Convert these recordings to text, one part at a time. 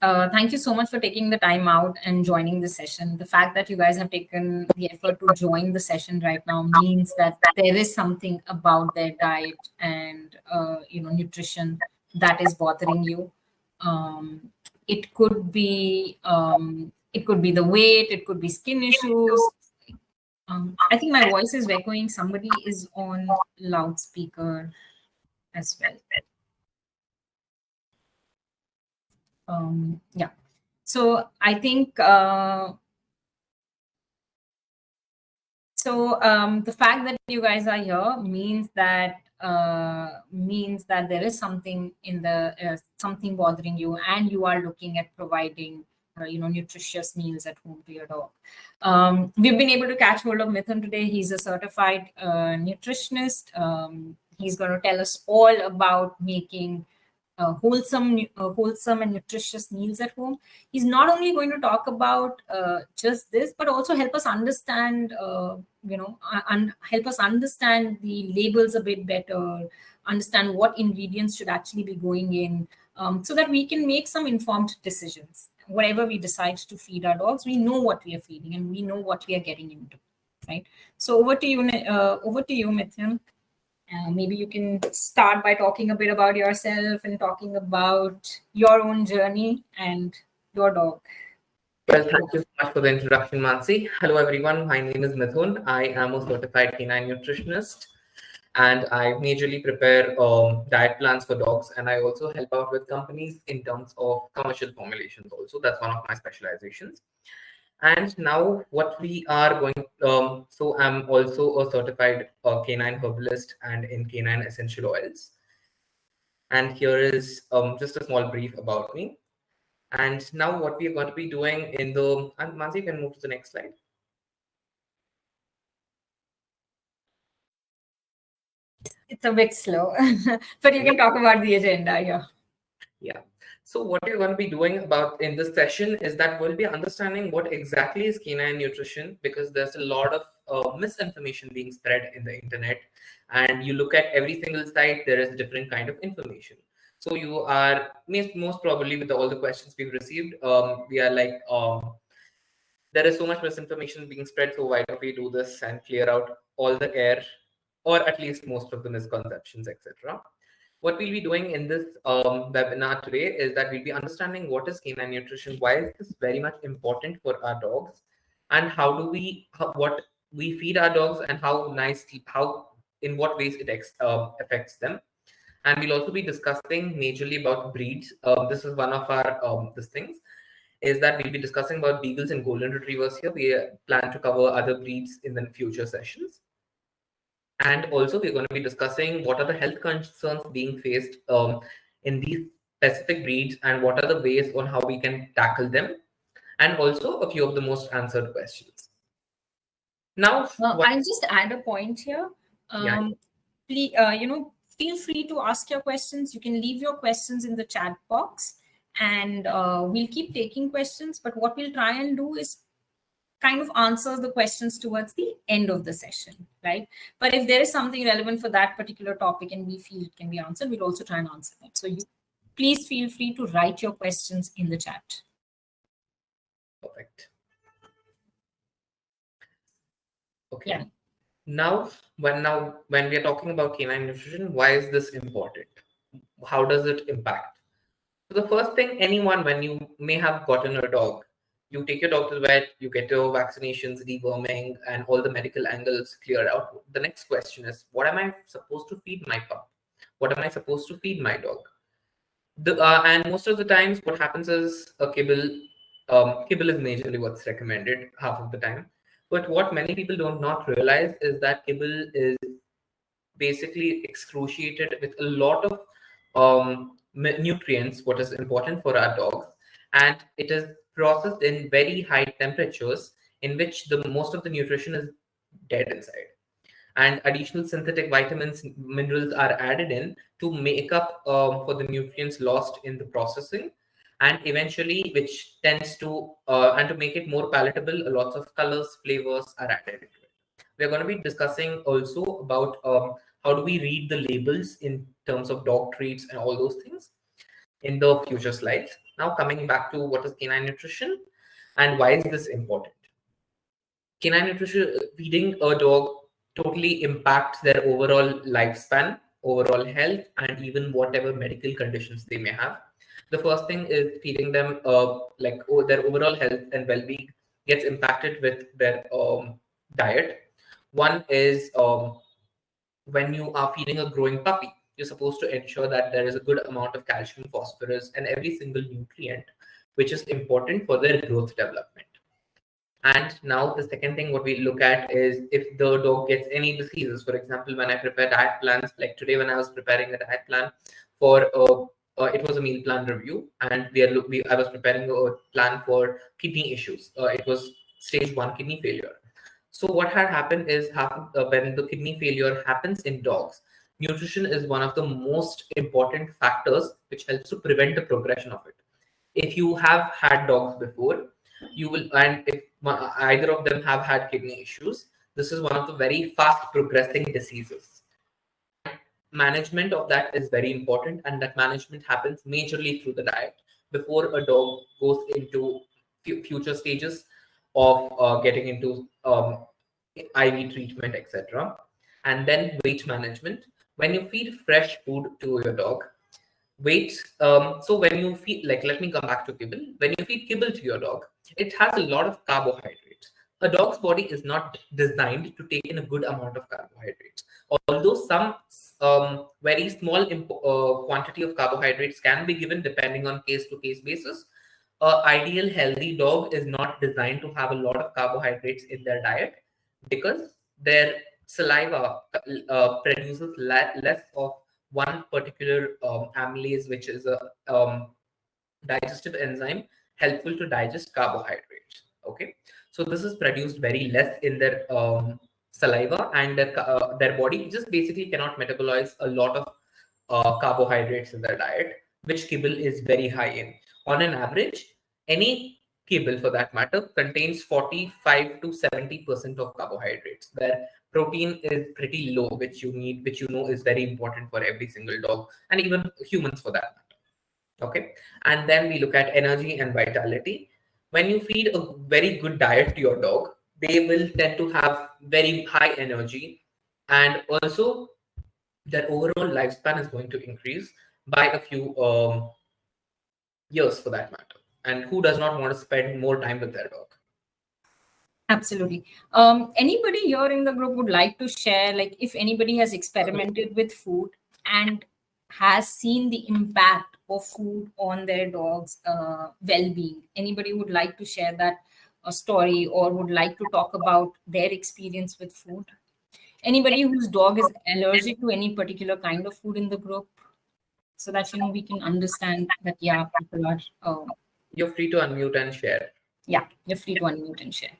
Thank you so much for taking the time out and joining the session. The fact that you guys have taken the effort to join the session right now means that there is something about their diet and nutrition that is bothering you. Um, it could be the weight, it could be skin issues. I think my voice is echoing. Somebody is on loudspeaker as well. Yeah. So I think the fact that you guys are here means that there is something in the something bothering you, and you are looking at providing nutritious meals at home to your dog. We've been able to catch hold of Mithun today. He's a certified nutritionist. He's going to tell us all about making wholesome and nutritious meals at home. He's not only going to talk about just this, but also help us understand, help us understand the labels a bit better, understand what ingredients should actually be going in, so that we can make some informed decisions. Whatever we decide to feed our dogs, we know what we are feeding and we know what we are getting into, right? So over to you, Mithun. Maybe you can start by talking a bit about yourself and talking about your own journey and your dog. Well, thank you so much for the introduction, Mansi. Hello, everyone. My name is Mithun. I am a certified canine nutritionist, and I majorly prepare diet plans for dogs, and I also help out with companies in terms of commercial formulations also. That's one of my specializations. And now what we are going, so I'm also a certified canine herbalist and in canine essential oils. And here is just a small brief about me. And now what we are going to be doing in the, and Mansi, you can move to the next slide. It's a bit slow, but you can talk about the agenda here. Yeah. So what we're going to be doing about in this session is that we'll be understanding what exactly is canine nutrition, because there's a lot of misinformation being spread in the internet, and you look at every single site, there is different kind of information. So you are most probably, with all the questions we've received, we are like, there is so much misinformation being spread, so why don't we do this and clear out all the air, or at least most of the misconceptions, etc. What we'll be doing in this webinar today is that we'll be understanding what is canine nutrition, why is this very much important for our dogs, and what we feed our dogs, and in what ways it affects them. And we'll also be discussing majorly about breeds. This is one of our these things, is that we'll be discussing about beagles and golden retrievers here. We plan to cover other breeds in the future sessions. And also we're going to be discussing what are the health concerns being faced in these specific breeds, and what are the ways on how we can tackle them, and also a few of the most answered questions. Now, I'll just add a point here. Yeah. Please, feel free to ask your questions. You can leave your questions in the chat box, and we'll keep taking questions. But what we'll try and do is kind of answer the questions towards the end of the session, right? But if there is something relevant for that particular topic and we feel it can be answered, we'll also try and answer that. So please feel free to write your questions in the chat. Perfect. Okay. Yeah. Now when we are talking about canine nutrition, why is this important? How does it impact? So the first thing, anyone, when you may have gotten a dog, you take your dog to the vet, you get your vaccinations, deworming, and all the medical angles cleared out. The next question is, what am I supposed to feed my pup? What am I supposed to feed my dog? And most of the times, what happens is a kibble. Kibble is majorly what's recommended half of the time. But what many people do not realize is that kibble is basically excruciated with a lot of nutrients, what is important for our dogs, and it is processed in very high temperatures, in which the most of the nutrition is dead inside, and additional synthetic vitamins, minerals are added in to make up for the nutrients lost in the processing, and eventually, which tends to and to make it more palatable, lots of colors, flavors are added into it. We're going to be discussing also about how do we read the labels in terms of dog treats and all those things in the future slides. Now coming back to what is canine nutrition and why is this important. Canine nutrition, feeding a dog totally impacts their overall lifespan, overall health, and even whatever medical conditions they may have. The first thing is feeding them, their overall health and well-being gets impacted with their diet. One is when you are feeding a growing puppy, you're supposed to ensure that there is a good amount of calcium, phosphorus, and every single nutrient which is important for their growth development. And now the second thing what we look at is if the dog gets any diseases. For example, when I prepare diet plans, like today when I was preparing a diet plan for it was a meal plan review, and I was preparing a plan for kidney issues. It was stage 1 kidney failure. So what had happened is when the kidney failure happens in dogs, nutrition is one of the most important factors which helps to prevent the progression of it. If you have had dogs before, you will, and if either of them have had kidney issues, this is one of the very fast progressing diseases. Management of that is very important, and that management happens majorly through the diet before a dog goes into future stages of getting into IV treatment, etc. And then weight management. When you feed fresh food to your dog, so when you feed, like, let me come back to kibble. When you feed kibble to your dog, it has a lot of carbohydrates. A dog's body is not designed to take in a good amount of carbohydrates. Although some very small quantity of carbohydrates can be given depending on case-to-case basis, ideal healthy dog is not designed to have a lot of carbohydrates in their diet because their saliva produces less of one particular amylase, which is a digestive enzyme helpful to digest carbohydrates. Okay, so this is produced very less in their saliva, and their body just basically cannot metabolize a lot of carbohydrates in their diet, which kibble is very high in. On an average, any kibble for that matter contains 45 to 70% of carbohydrates, where protein is pretty low, which you need, which you know is very important for every single dog and even humans for that matter. Okay, and then we look at energy and vitality. When you feed a very good diet to your dog, they will tend to have very high energy, and also their overall lifespan is going to increase by a few years for that matter. And who does not want to spend more time with their dog? Absolutely. Anybody here in the group would like to share, like, if anybody has experimented with food and has seen the impact of food on their dog's well-being? Anybody would like to share that story or would like to talk about their experience with food? Anybody whose dog is allergic to any particular kind of food in the group, so that we can understand that people are. You're free to unmute and share. Yeah, you're free to unmute and share.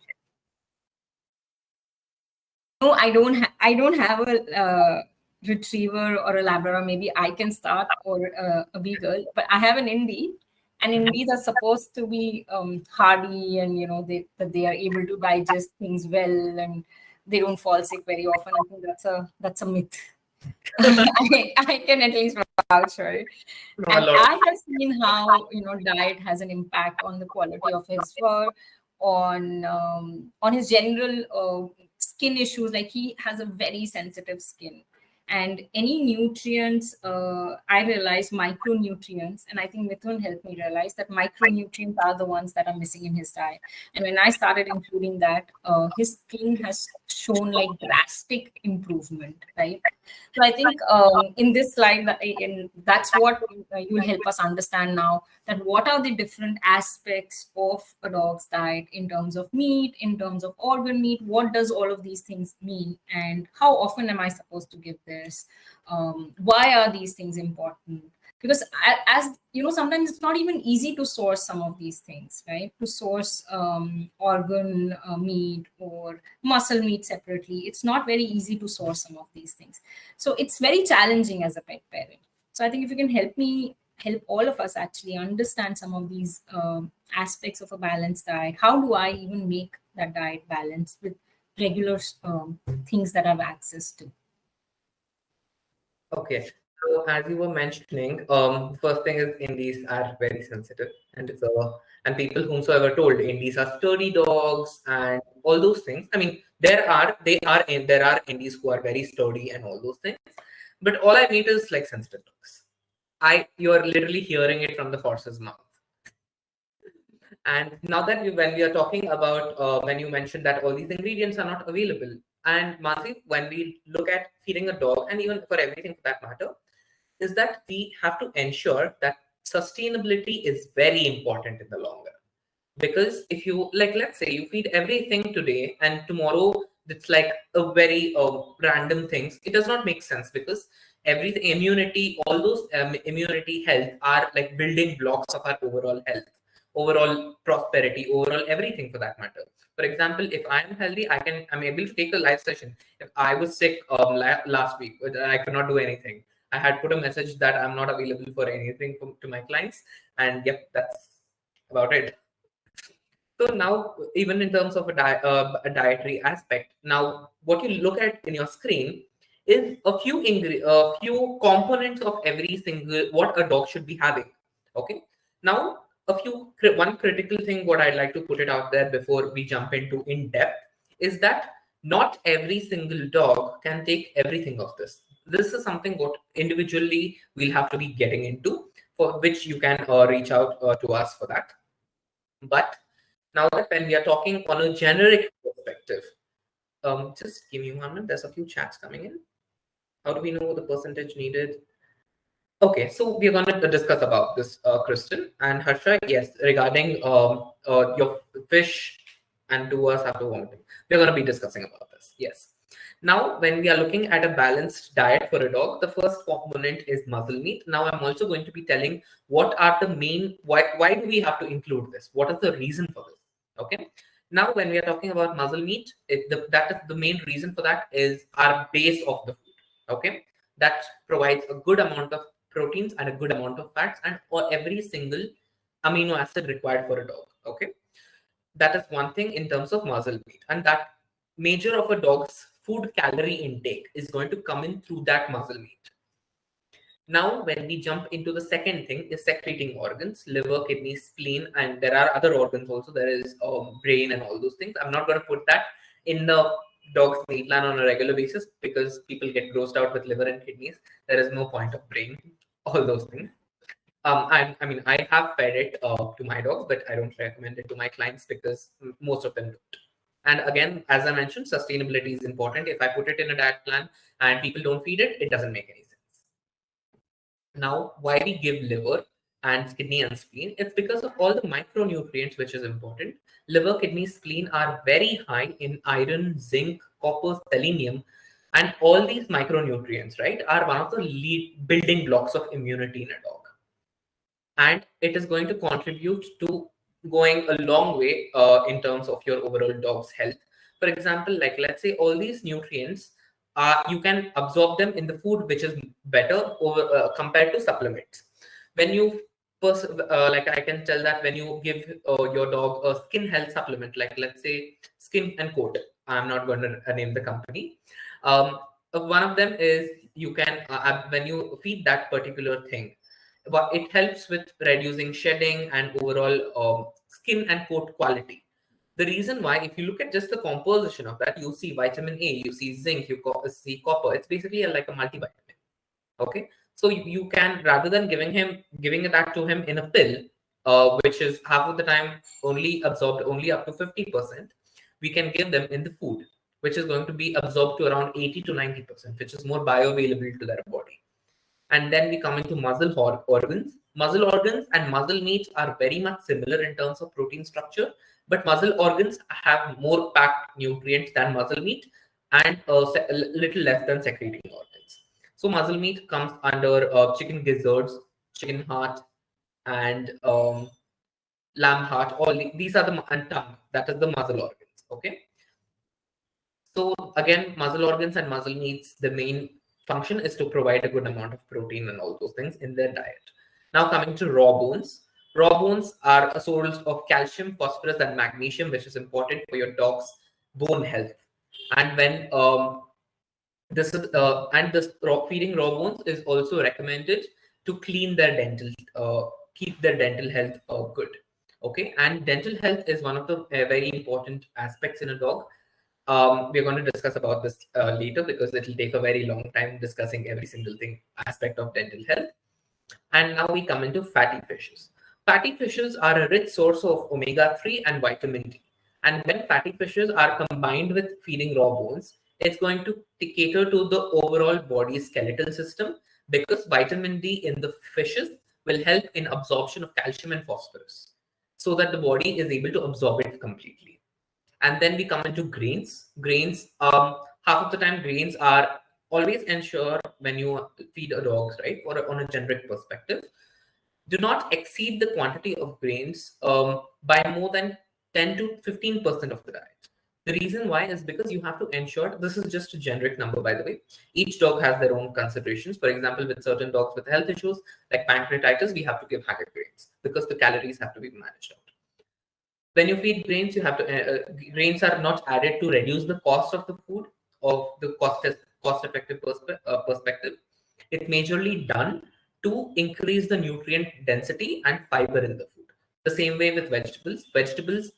No, I don't have a retriever or a Labrador. Maybe I can start, or a beagle, but I have an Indie, and Indies are supposed to be hardy, and they are able to digest things well, and they don't fall sick very often. I think that's a myth. I can at least vouch for it. And I have seen how diet has an impact on the quality of his fur, on his general skin issues. Like, he has a very sensitive skin, and any nutrients, I realize micronutrients, and I think Mithun helped me realize that micronutrients are the ones that are missing in his diet. And when I started including that, his skin has shown like drastic improvement, right? So I think in this slide, that's what you'll help us understand now, that what are the different aspects of a dog's diet in terms of meat, in terms of organ meat, what does all of these things mean, and how often am I supposed to give this? Why are these things important? Because as you know, sometimes it's not even easy to source some of these things, right? To source organ meat or muscle meat separately, it's not very easy to source some of these things. So it's very challenging as a pet parent. So I think if you can help all of us actually understand some of these aspects of a balanced diet. How do I even make that diet balanced with regular things that I have access to? Okay, So as you were mentioning, first thing is indies are very sensitive, and and people whomsoever told indies are sturdy dogs and all those things. I mean, there are indies who are very sturdy and all those things, but all I meet is like sensitive dogs. You're literally hearing it from the horse's mouth. And now that when we are talking about when you mentioned that all these ingredients are not available, and Mansi, when we look at feeding a dog, and even for everything for that matter, is that we have to ensure that sustainability is very important in the long run. Because if you, like, let's say you feed everything today and tomorrow it's like a very random things, it does not make sense, because everything, immunity, all those immunity, health are like building blocks of our overall health, overall prosperity, overall everything for that matter. For example, if I am healthy, I'm able to take a live session. If I was sick last week, but I could not do anything, I had put a message that I'm not available for anything to my clients, and yep, that's about it. So now, even in terms of a dietary aspect, now what you look at in your screen is a few components of every single what a dog should be having. Okay. Now, one critical thing what I'd like to put it out there before we jump into in depth is that not every single dog can take everything of this. This is something what individually we'll have to be getting into, for which you can reach out to us for that. But now that when we are talking on a generic perspective, just give me 1 minute. There's a few chats coming in. How do we know the percentage needed? Okay, so we're going to discuss about this, Kristen and Harsha. Yes, regarding your fish and doers after vomiting, we're going to be discussing about this. Yes. Now, when we are looking at a balanced diet for a dog, the first component is muscle meat. Now, I'm also going to be telling what are the main, why do we have to include this? What is the reason for this? Okay. Now, when we are talking about muscle meat, that is the main reason for that is our base of the food. Okay. That provides a good amount of proteins and a good amount of fats and for every single amino acid required for a dog. Okay. That is one thing in terms of muscle meat, and that major of a dog's food calorie intake is going to come in through that muscle meat. Now, when we jump into the second thing, is secreting organs, liver, kidney, spleen, and there are other organs also. There is brain and all those things. I'm not going to put that in the dog's meat plan on a regular basis because people get grossed out with liver and kidneys. There is no point of brain, all those things. I mean, I have fed it to my dogs, but I don't recommend it to my clients because most of them don't. And again, as I mentioned, sustainability is important. If I put it in a diet plan and people don't feed it, it doesn't make any sense. Now, why we give liver and kidney and spleen? It's because of all the micronutrients, which is important. Liver, kidney, spleen are very high in iron, zinc, copper, selenium, and all these micronutrients, right, are one of the lead building blocks of immunity in a dog. And it is going to contribute to going a long way in terms of your overall dog's health. For example, like let's say all these nutrients, you can absorb them in the food, which is better over compared to supplements. When you like I can tell that when you give your dog a skin health supplement, like let's say Skin and Coat, I'm not going to name the company. One of them is you can when you feed that particular thing, but it helps with reducing shedding and overall skin and coat quality. The reason why, if you look at just the composition of that, you see vitamin A, you see zinc, you see copper. It's basically like a multivitamin. Okay, so you can, rather than giving that to him in a pill, which is half of the time only absorbed only up to 50%, we can give them in the food, which is going to be absorbed to around 80 to 90%, which is more bioavailable to their body. And then we come into organs. Muscle organs and muscle meat are very much similar in terms of protein structure, but muscle organs have more packed nutrients than muscle meat and a little less than secreting organs. So muscle meat comes under chicken gizzards, chicken heart, and lamb heart. All these are and tongue. That is the muscle organs. Okay. So again, muscle organs and muscle meats, the main function is to provide a good amount of protein and all those things in their diet. Now coming to raw bones. Raw bones are a source of calcium, phosphorus, and magnesium, which is important for your dog's bone health. And when This is and this feeding raw bones is also recommended to clean their dental, keep their dental health good. Okay, and dental health is one of the very important aspects in a dog. We're going to discuss about this later because it will take a very long time discussing every single thing aspect of dental health. And now we come into fatty fishes. Fatty fishes are a rich source of omega-3 and vitamin D. And when fatty fishes are combined with feeding raw bones, it's going to cater to the overall body skeletal system, because vitamin D in the fishes will help in absorption of calcium and phosphorus so that the body is able to absorb it completely. And then we come into grains. Grains, half of the time, grains are always ensure when you feed a dog, right? Or on a generic perspective, do not exceed the quantity of grains by more than 10 to 15% of the diet. The reason why is because you have to ensure, this is just a generic number, by the way. Each dog has their own considerations. For example, with certain dogs with health issues like pancreatitis, we have to give higher grains because the calories have to be managed out. When you feed grains, you have to grains are not added to reduce the cost of the food of the cost effective perspective. It's majorly done to increase the nutrient density and fiber in the food. The same way with vegetables,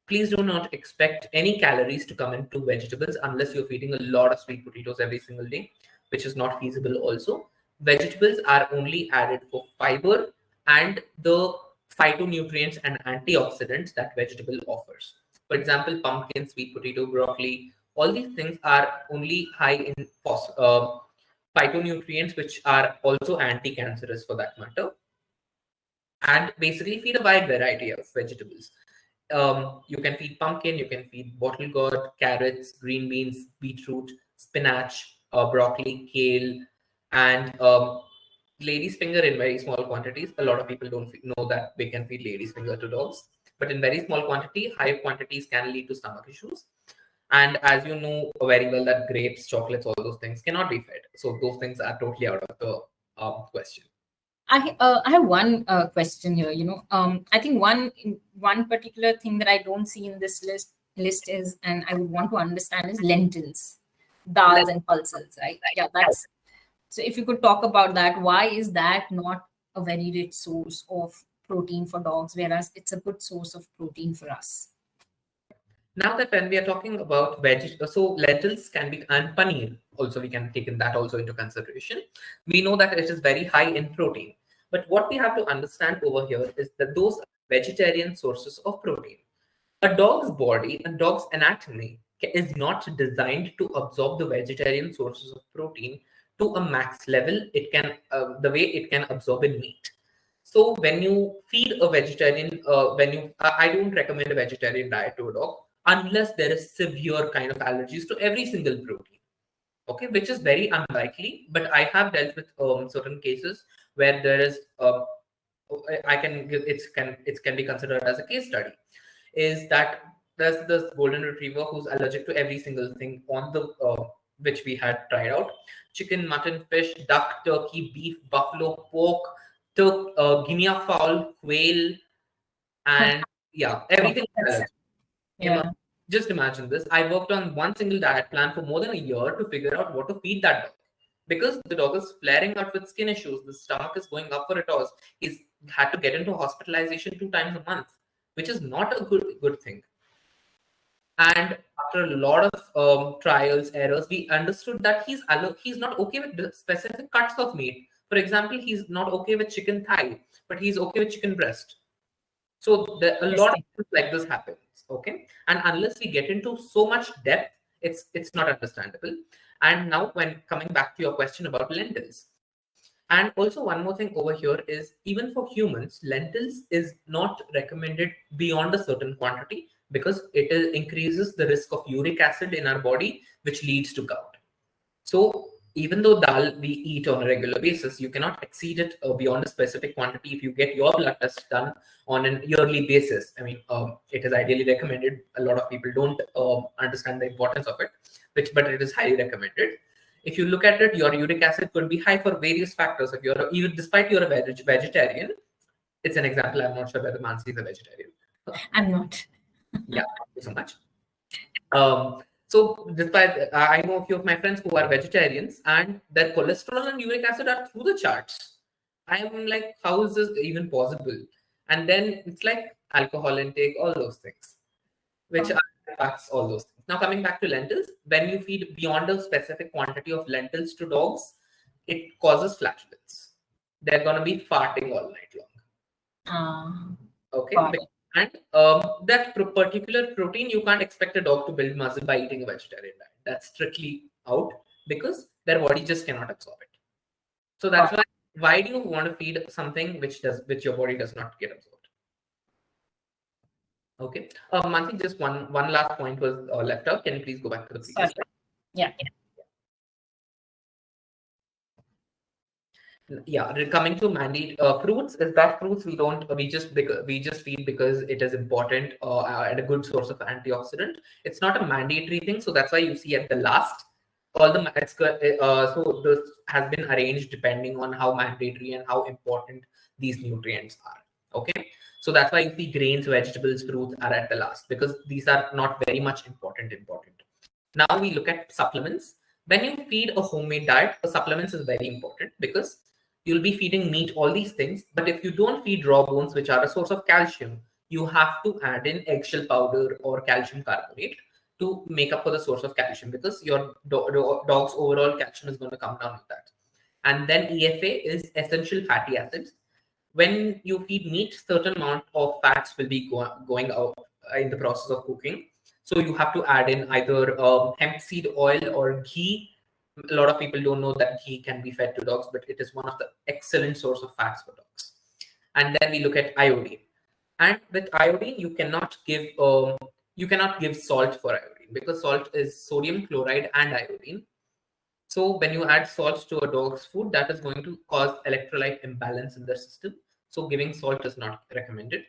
please do not expect any calories to come into vegetables unless you're feeding a lot of sweet potatoes every single day, which is not feasible also. Vegetables are only added for fiber and the phytonutrients and antioxidants that vegetable offers. For example, pumpkin, sweet potato, broccoli, all these things are only high in phytonutrients, which are also anti-cancerous for that matter. And basically feed a wide variety of vegetables. You can feed pumpkin, you can feed bottle gourd, carrots, green beans, beetroot, spinach, broccoli, kale, and lady's finger in very small quantities. A lot of people don't know that they can feed lady's finger to dogs, but in very small quantity, high quantities can lead to stomach issues. And as you know very well, that grapes, chocolates, all those things cannot be fed. So those things are totally out of the question. I have one question here. I think one particular thing that I don't see in this list is, and I would want to understand, is lentils, dals, and pulses. Right? Yeah, that's. So if you could talk about that, why is that not a very rich source of protein for dogs, whereas it's a good source of protein for us? Now that when we are talking about so lentils can be, and paneer also, we can take that also into consideration. We know that it is very high in protein. But what we have to understand over here is that those are vegetarian sources of protein. A dog's body, a dog's anatomy is not designed to absorb the vegetarian sources of protein to a max level. It can, the way it can absorb in meat. So when you feed a vegetarian, I don't recommend a vegetarian diet to a dog unless there is severe kind of allergies to every single protein. Okay, which is very unlikely, but I have dealt with certain cases where there is I can give it can be considered as a case study. Is that there's this golden retriever who's allergic to every single thing on the which we had tried out: chicken, mutton, fish, duck, turkey, beef, buffalo, pork, guinea fowl, quail, and yeah, everything. Yeah. Just imagine this. I worked on one single diet plan for more than a year to figure out what to feed that dog. Because the dog is flaring out with skin issues, the stomach is going up for a toss. He's had to get into hospitalization 2 times a month, which is not a good thing. And after a lot of trials, errors, we understood that he's not okay with specific cuts of meat. For example, he's not okay with chicken thigh, but he's okay with chicken breast. So a lot of things like this happens, okay? And unless we get into so much depth, it's not understandable. And now when coming back to your question about lentils, and also one more thing over here is, even for humans, lentils is not recommended beyond a certain quantity because increases the risk of uric acid in our body, which leads to gout. So even though dal we eat on a regular basis, you cannot exceed it beyond a specific quantity if you get your blood test done on an yearly basis. I mean, it is ideally recommended. A lot of people don't understand the importance of it, but it is highly recommended. If you look at it, your uric acid could be high for various factors. If you're even despite you're a vegetarian, it's an example. I'm not sure whether Mansi is a vegetarian. I'm not. Yeah, thank you so much. So despite I know a few of my friends who are vegetarians and their cholesterol and uric acid are through the charts. I am like, how is this even possible? And then it's like alcohol intake, all those things, which impacts all those things. Now coming back to lentils, when you feed beyond a specific quantity of lentils to dogs, it causes flatulence. They're gonna be farting all night long. Okay, Got it. and that particular protein, you can't expect a dog to build muscle by eating a vegetarian diet. That's strictly out because their body just cannot absorb it. So that's why do you want to feed something which your body does not get absorbed? Okay, Mansi, just one last point was left out. Can you please go back to the previous slide? Yeah. Yeah, coming to mandate fruits, is that fruits we just feed because it is important and a good source of antioxidant. It's not a mandatory thing, so that's why you see at the last all the so this has been arranged depending on how mandatory and how important these nutrients are. Okay, so that's why you see grains, vegetables, fruits are at the last because these are not very much important. Now we look at supplements. When you feed a homemade diet, the supplements is very important because you'll be feeding meat, all these things. But if you don't feed raw bones, which are a source of calcium, you have to add in eggshell powder or calcium carbonate to make up for the source of calcium because your dog's overall calcium is going to come down with that. And then EFA is essential fatty acids. When you feed meat, certain amount of fats will be going out in the process of cooking. So you have to add in either hemp seed oil or ghee. A lot of people don't know that ghee can be fed to dogs, but it is one of the excellent source of fats for dogs. And then we look at iodine. And with iodine, you cannot give salt for iodine because salt is sodium chloride and iodine. So when you add salt to a dog's food, that is going to cause electrolyte imbalance in their system. So giving salt is not recommended.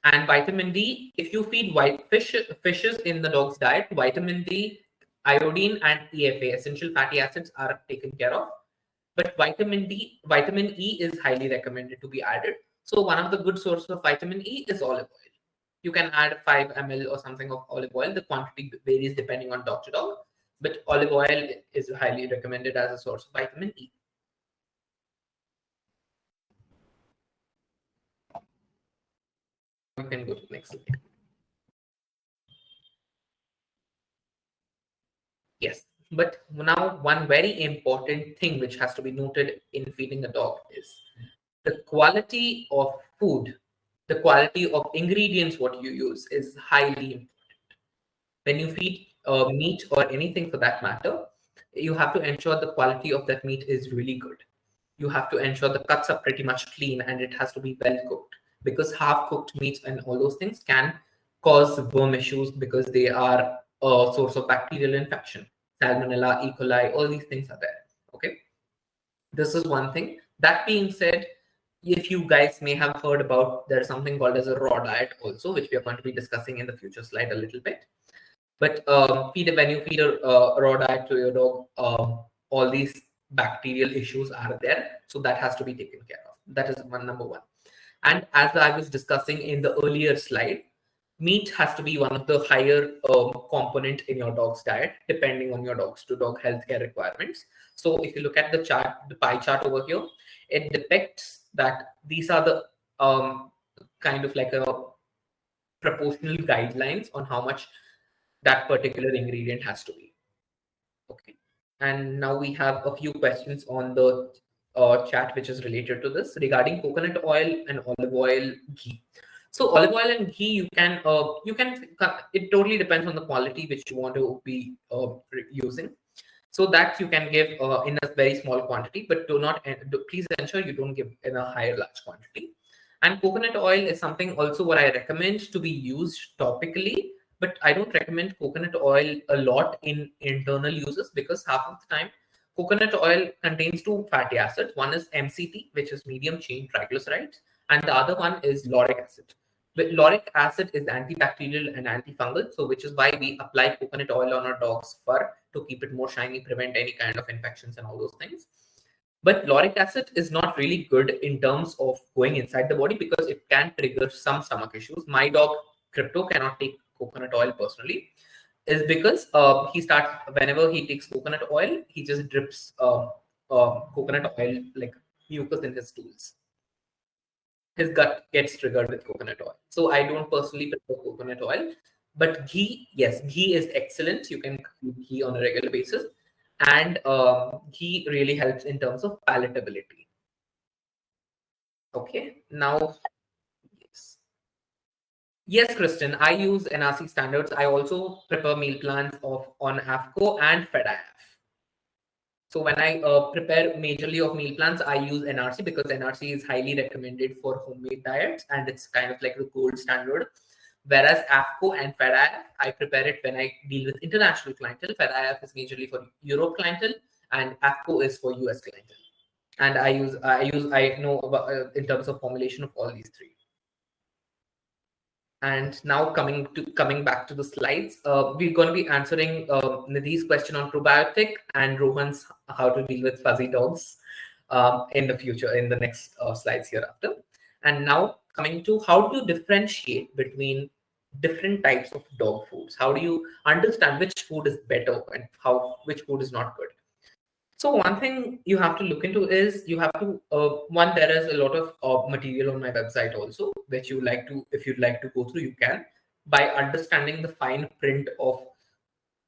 And vitamin D, if you feed fishes in the dog's diet, vitamin D, iodine, and EFA, essential fatty acids, are taken care of. But vitamin E is highly recommended to be added. So one of the good sources of vitamin E is olive oil. You can add 5 ml or something of olive oil. The quantity varies depending on dog to dog, but olive oil is highly recommended as a source of vitamin E. You can go to the next slide. Yes, but now one very important thing which has to be noted in feeding a dog is the quality of food, the quality of ingredients what you use is highly important. When you feed meat or anything for that matter, you have to ensure the quality of that meat is really good. You have to ensure the cuts are pretty much clean and it has to be well cooked because half cooked meats and all those things can cause worm issues because they are a source of bacterial infection. Salmonella, E. coli, all these things are there. Okay. This is one thing. That being said, if you guys may have heard about, there's something called as a raw diet also, which we are going to be discussing in the future slide a little bit. But when you feed a raw diet to your dog, all these bacterial issues are there. So that has to be taken care of. That is number one. And as I was discussing in the earlier slide, meat has to be one of the higher component in your dog's diet, depending on your dog's to dog healthcare requirements. So if you look at the chart, the pie chart over here, it depicts that these are the kind of like a proportional guidelines on how much that particular ingredient has to be. Okay. And now we have a few questions on the chat which is related to this regarding coconut oil and olive oil, ghee. So olive oil and ghee, you can it totally depends on the quality which you want to be using. So that you can give in a very small quantity, but please ensure you don't give in a higher large quantity. And coconut oil is something also what I recommend to be used topically, but I don't recommend coconut oil a lot in internal uses because half of the time coconut oil contains two fatty acids. One is MCT, which is medium chain triglycerides, and the other one is lauric acid. But lauric acid is antibacterial and antifungal, so which is why we apply coconut oil on our dog's fur to keep it more shiny, prevent any kind of infections and all those things. But lauric acid is not really good in terms of going inside the body because it can trigger some stomach issues. My dog Crypto cannot take coconut oil personally. is because he starts, whenever he takes coconut oil, he just drips coconut oil like mucus in his stools. His gut gets triggered with coconut oil. So I don't personally prefer coconut oil, but ghee, yes, ghee is excellent. You can consume ghee on a regular basis, and ghee really helps in terms of palatability. Okay, now, yes. Yes, Kristen, I use NRC standards. I also prepare meal plans of on AFCO and FedIF. So when I prepare majorly of meal plans, I use NRC because NRC is highly recommended for homemade diets and it's kind of like the gold standard. Whereas AFCO and FedIF, I prepare it when I deal with international clientele. FedIF is majorly for Europe clientele and AFCO is for US clientele. And I know about in terms of formulation of all these three. And now coming back to the slides, we're going to be answering Nidhi's question on probiotic and Rohan's how to deal with fuzzy dogs in the future, in the next slides hereafter. And now coming to how do you differentiate between different types of dog foods? How do you understand which food is better and which food is not good? So one thing you have to look into is you have to one, there is a lot of material on my website also, which you like to, if you'd like to go through, you can, by understanding the fine print of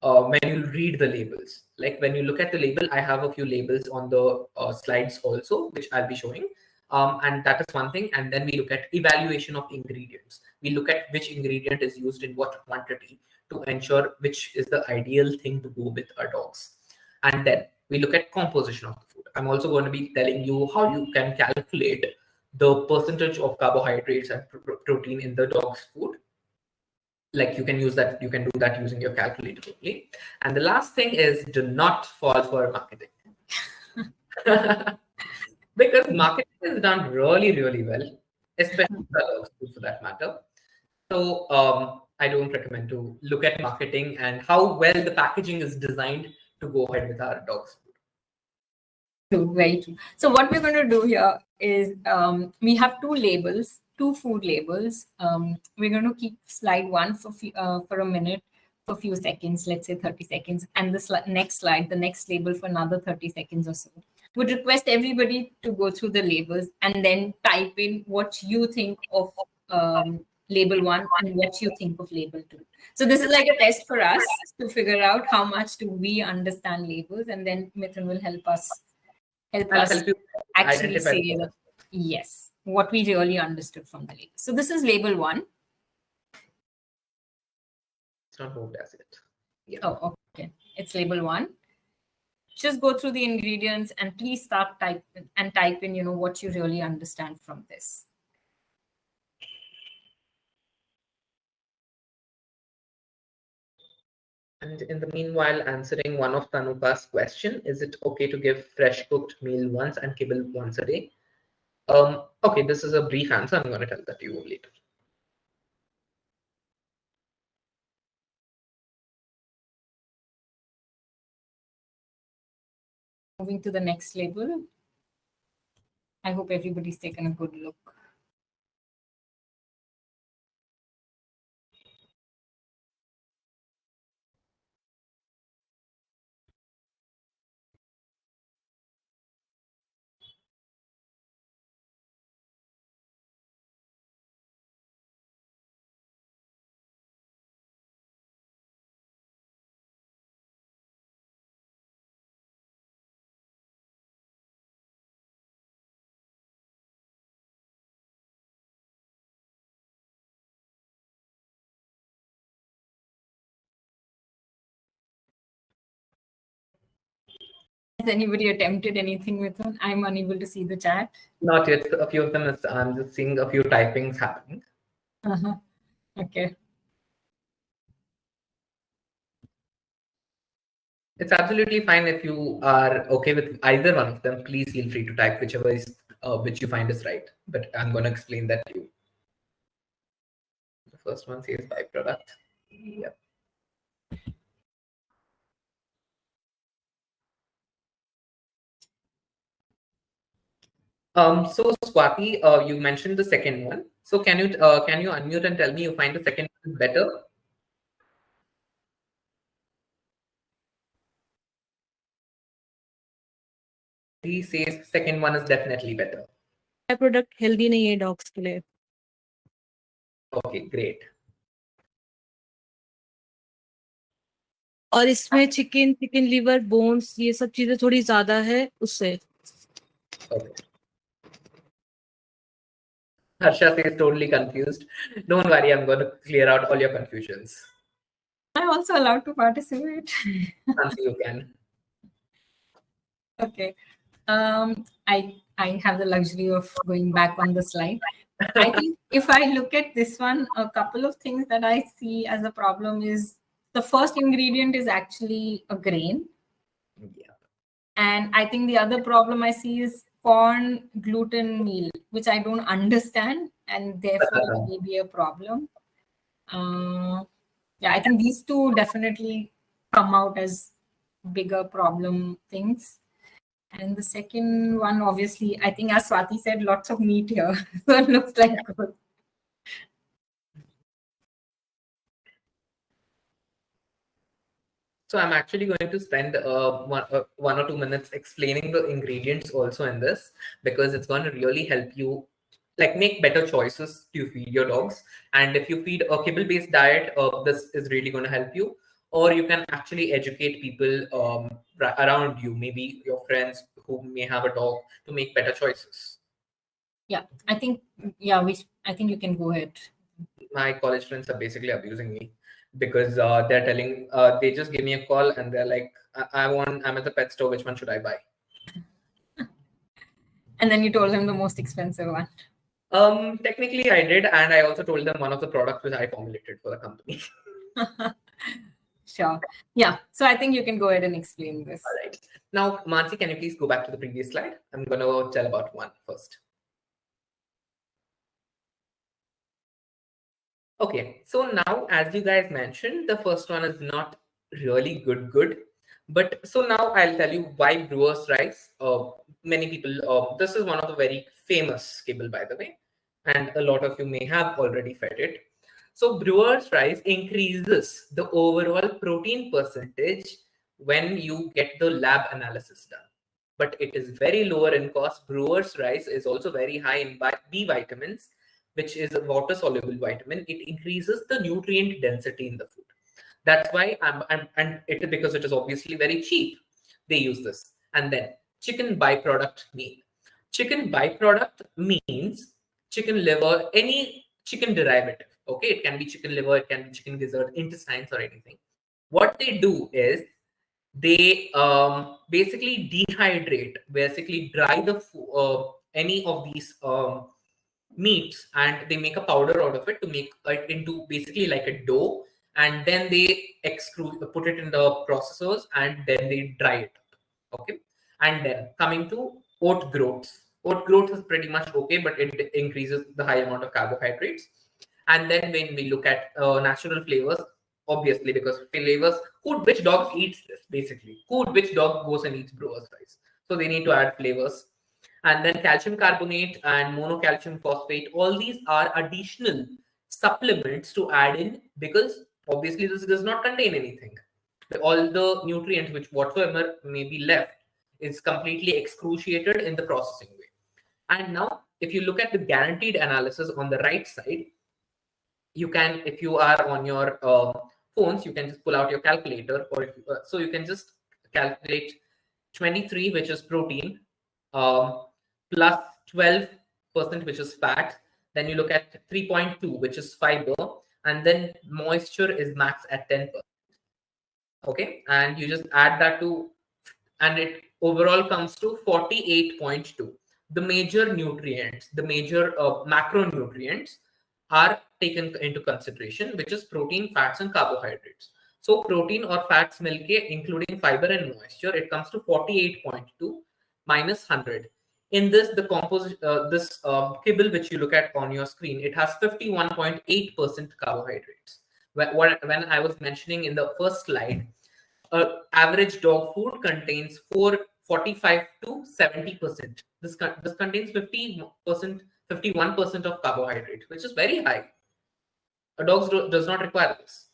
when you read the labels. Like when you look at the label, I have a few labels on the slides also, which I'll be showing. And that is one thing. And then we look at evaluation of ingredients. We look at which ingredient is used in what quantity to ensure which is the ideal thing to go with our dogs. And then we look at composition of the food. I'm also going to be telling you how you can calculate the percentage of carbohydrates and protein in the dog's food. Like you can use that, you can do that using your calculator only. And the last thing is, do not fall for marketing. Because marketing is done really, really well, especially for dogs food for that matter. So I don't recommend to look at marketing and how well the packaging is designed to go ahead with our dogs food. True, very true. So what we're going to do here is we have two labels, two food labels. We're going to keep slide one for a minute, for a few seconds, let's say 30 seconds, and the next slide, the next label for another 30 seconds or so. Would request everybody to go through the labels and then type in what you think of label one and what you think of label two. So this is like a test for us to figure out how much do we understand labels, and then Mithun will help us help you actually identify say that, yes, what we really understood from the label. So this is label one. It's not moved as yet. Yeah. Oh, okay. It's label one. Just go through the ingredients and please start type in, you know, what you really understand from this. And in the meanwhile, answering one of Tanuka's question, is it okay to give fresh cooked meal once and kibble once a day? Okay, this is a brief answer. I'm going to tell that to you later. Moving to the next label. I hope everybody's taken a good look. Has anybody attempted anything with them? I'm unable to see the chat. Not yet. A few of them, I'm just seeing a few typings happening. Okay. It's absolutely fine if you are okay with either one of them. Please feel free to type whichever is which you find is right. But I'm going to explain that to you. The first one says byproduct. Yep. So Swati, you mentioned the second one. So can you unmute and tell me you find the second one better? He says second one is definitely better. Product healthy नहीं है dogs के लिए. Okay, great. और इसमें chicken liver bones ये सब चीजें थोड़ी ज्यादा है उससे. Okay. Harsha is totally confused. Don't worry, I'm going to clear out all your confusions. I'm also allowed to participate. Nancy, you can. Okay. I have the luxury of going back on the slide. I think if I look at this one, a couple of things that I see as a problem is the first ingredient is actually a grain. Yeah. And I think the other problem I see is corn gluten meal, which I don't understand, and therefore it may be a problem. Yeah, I think these two definitely come out as bigger problem things. And the second one, obviously, I think as Swati said, lots of meat here. So it looks like good. So I'm actually going to spend 1 or 2 minutes explaining the ingredients also in this, because it's going to really help you like make better choices to feed your dogs. And if you feed a kibble-based diet, this is really going to help you. Or you can actually educate people around you, maybe your friends who may have a dog, to make better choices. Yeah, I think I think you can go ahead. My college friends are basically abusing me because they're telling they just give me a call and they're like, I'm at the pet store, which one should I buy? And then you told them the most expensive one. Technically I did, and I also told them one of the products which I formulated for the company. Sure. Yeah. So I think you can go ahead and explain this. All right. Now, Mansi, can you please go back to the previous slide? I'm going to tell about one first. Okay, so now, as you guys mentioned, the first one is not really good. But so now I'll tell you why brewer's rice. Many people, this is one of the very famous kibble, by the way, and a lot of you may have already fed it. So brewer's rice increases the overall protein percentage when you get the lab analysis done. But it is very lower in cost. Brewer's rice is also very high in B vitamins, which is a water soluble vitamin. It increases the nutrient density in the food. That's why because it is obviously very cheap, they use this. And then chicken byproduct meal. Chicken byproduct means chicken liver, any chicken derivative. Okay, it can be chicken liver, it can be chicken gizzard, intestines, or anything. What they do is they basically dehydrate, basically dry the any of these meats, and they make a powder out of it to make it into basically like a dough, and then they put it in the processors, and then they dry it up. Okay, and then coming to oat groats. Oat groats is pretty much okay, but it increases the high amount of carbohydrates. And then when we look at natural flavors, obviously, because flavors, which dog eats this basically? Which dog goes and eats brewer's rice? So they need to add flavors. And then calcium carbonate and monocalcium phosphate, all these are additional supplements to add in, because obviously this does not contain anything. All the nutrients which whatsoever may be left is completely excruciated in the processing way. And now, if you look at the guaranteed analysis on the right side, you can, if you are on your phones, you can just pull out your calculator, or if so you can just calculate 23, which is protein, plus 12%, which is fat. Then you look at 3.2, which is fiber, and then moisture is max at 10%. Okay, and you just add that to, and it overall comes to 48.2. The major nutrients, the major macronutrients are taken into consideration, which is protein, fats, and carbohydrates. So protein or fats milke, including fiber and moisture, it comes to 48.2 minus 100. In this, the this kibble which you look at on your screen, it has 51.8% carbohydrates. When I was mentioning in the first slide, average dog food contains 45 to 70%. This contains 50%, 51% of carbohydrate, which is very high. A dog does not require this.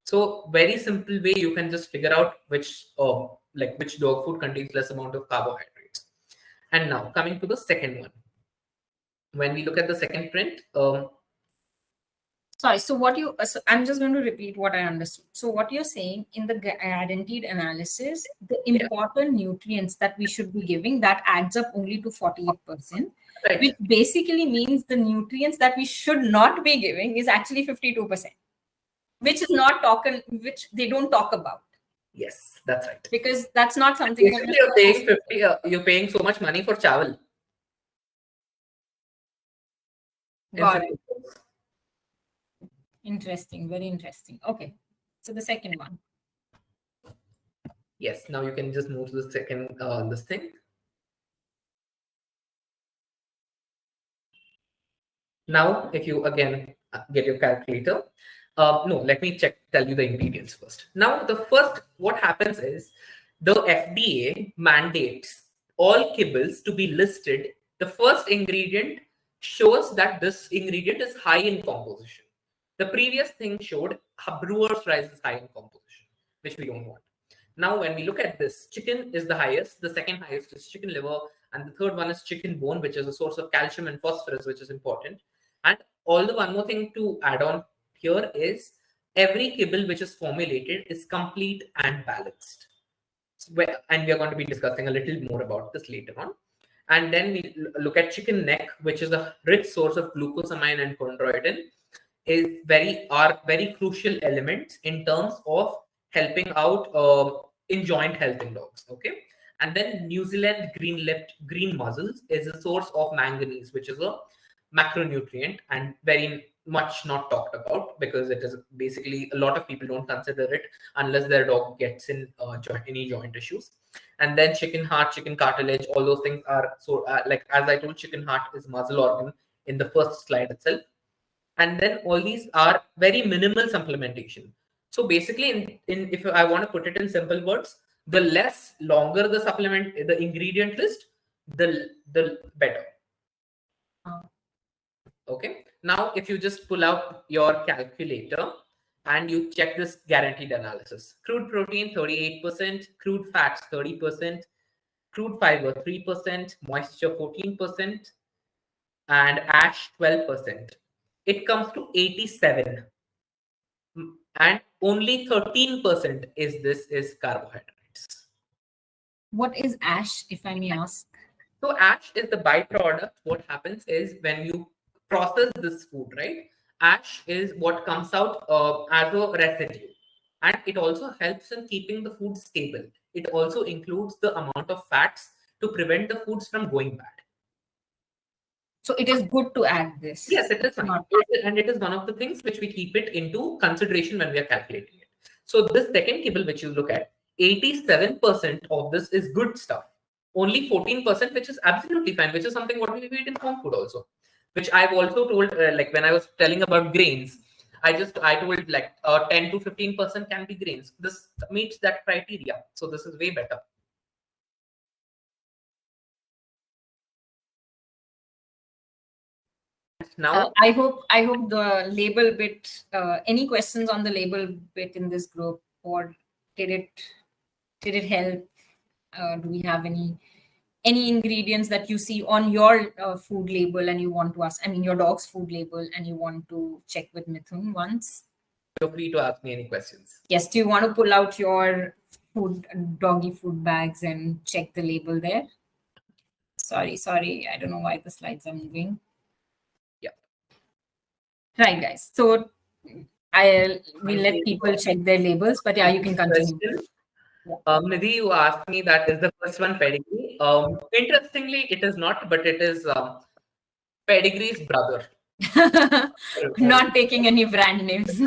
So very simple way you can just figure out which dog food contains less amount of carbohydrates. And now coming to the second one. When we look at the second print, sorry, so what you, so I'm just going to repeat what I understood. So what you're saying in the guaranteed analysis, the important nutrients that we should be giving, that adds up only to 48%, right. which basically means the nutrients that we should not be giving is actually 52%, which is not talking, which they don't talk about. Yes, that's right. Because that's not something that you're paying 50, you're paying so much money for travel. Got it. Interesting, very interesting. Okay, so the second one. Yes, now you can just move to the second this thing. Now, if you again get your calculator, no, let me tell you the ingredients first. Now, the first, what happens is the FDA mandates all kibbles to be listed. The first ingredient shows that this ingredient is high in composition. The previous thing showed brewer's rice is high in composition, which we don't want. Now, when we look at this, chicken is the highest. The second highest is chicken liver. And the third one is chicken bone, which is a source of calcium and phosphorus, which is important. And although one more thing to add on here is every kibble which is formulated is complete and balanced. And we are going to be discussing a little more about this later on. And then we look at chicken neck, which is a rich source of glucosamine and chondroitin, are very crucial elements in terms of helping out in joint health in dogs. Okay. And then New Zealand green-lipped green mussels is a source of manganese, which is a macronutrient and very much not talked about because it is basically a lot of people don't consider it unless their dog gets in any joint issues. And then chicken heart, chicken cartilage, all those things are so like as I told, chicken heart is muscle organ in the first slide itself. And then all these are very minimal supplementation. So basically, if I want to put it in simple words, the less longer the supplement, the ingredient list, the better. Okay. Now, if you just pull out your calculator and you check this guaranteed analysis, crude protein 38%, crude fats 30%, crude fiber 3%, moisture 14%, and ash 12%. It comes to 87. And only 13% is carbohydrates. What is ash, if I may ask? So ash is the byproduct. What happens is when you process this food, right? Ash is what comes out as a residue. And it also helps in keeping the food stable. It also includes the amount of fats to prevent the foods from going bad. So it is good to add this. Yes, it is fine. And it is one of the things which we keep it into consideration when we are calculating it. So this second kibble which you look at, 87% of this is good stuff. Only 14% which is absolutely fine, which is something what we eat in home food also. Which I've also told, like when I was telling about grains, I told like 10 to 15% can be grains. This meets that criteria. So this is way better. Now I hope the label bit, any questions on the label bit in this group, or did it help? Do we have any ingredients that you see on your food label and you want to ask, I mean your dog's food label, and you want to check with Mithun once? Feel free to ask me any questions. Yes, do you want to pull out your doggy food bags and check the label there? Sorry, I don't know why the slides are moving. Right, guys. So we'll let people check their labels, but yeah, you can continue. Nidhi, you asked me that is the first one pedigree. Interestingly, it is not, but it is pedigree's brother. Not taking any brand names.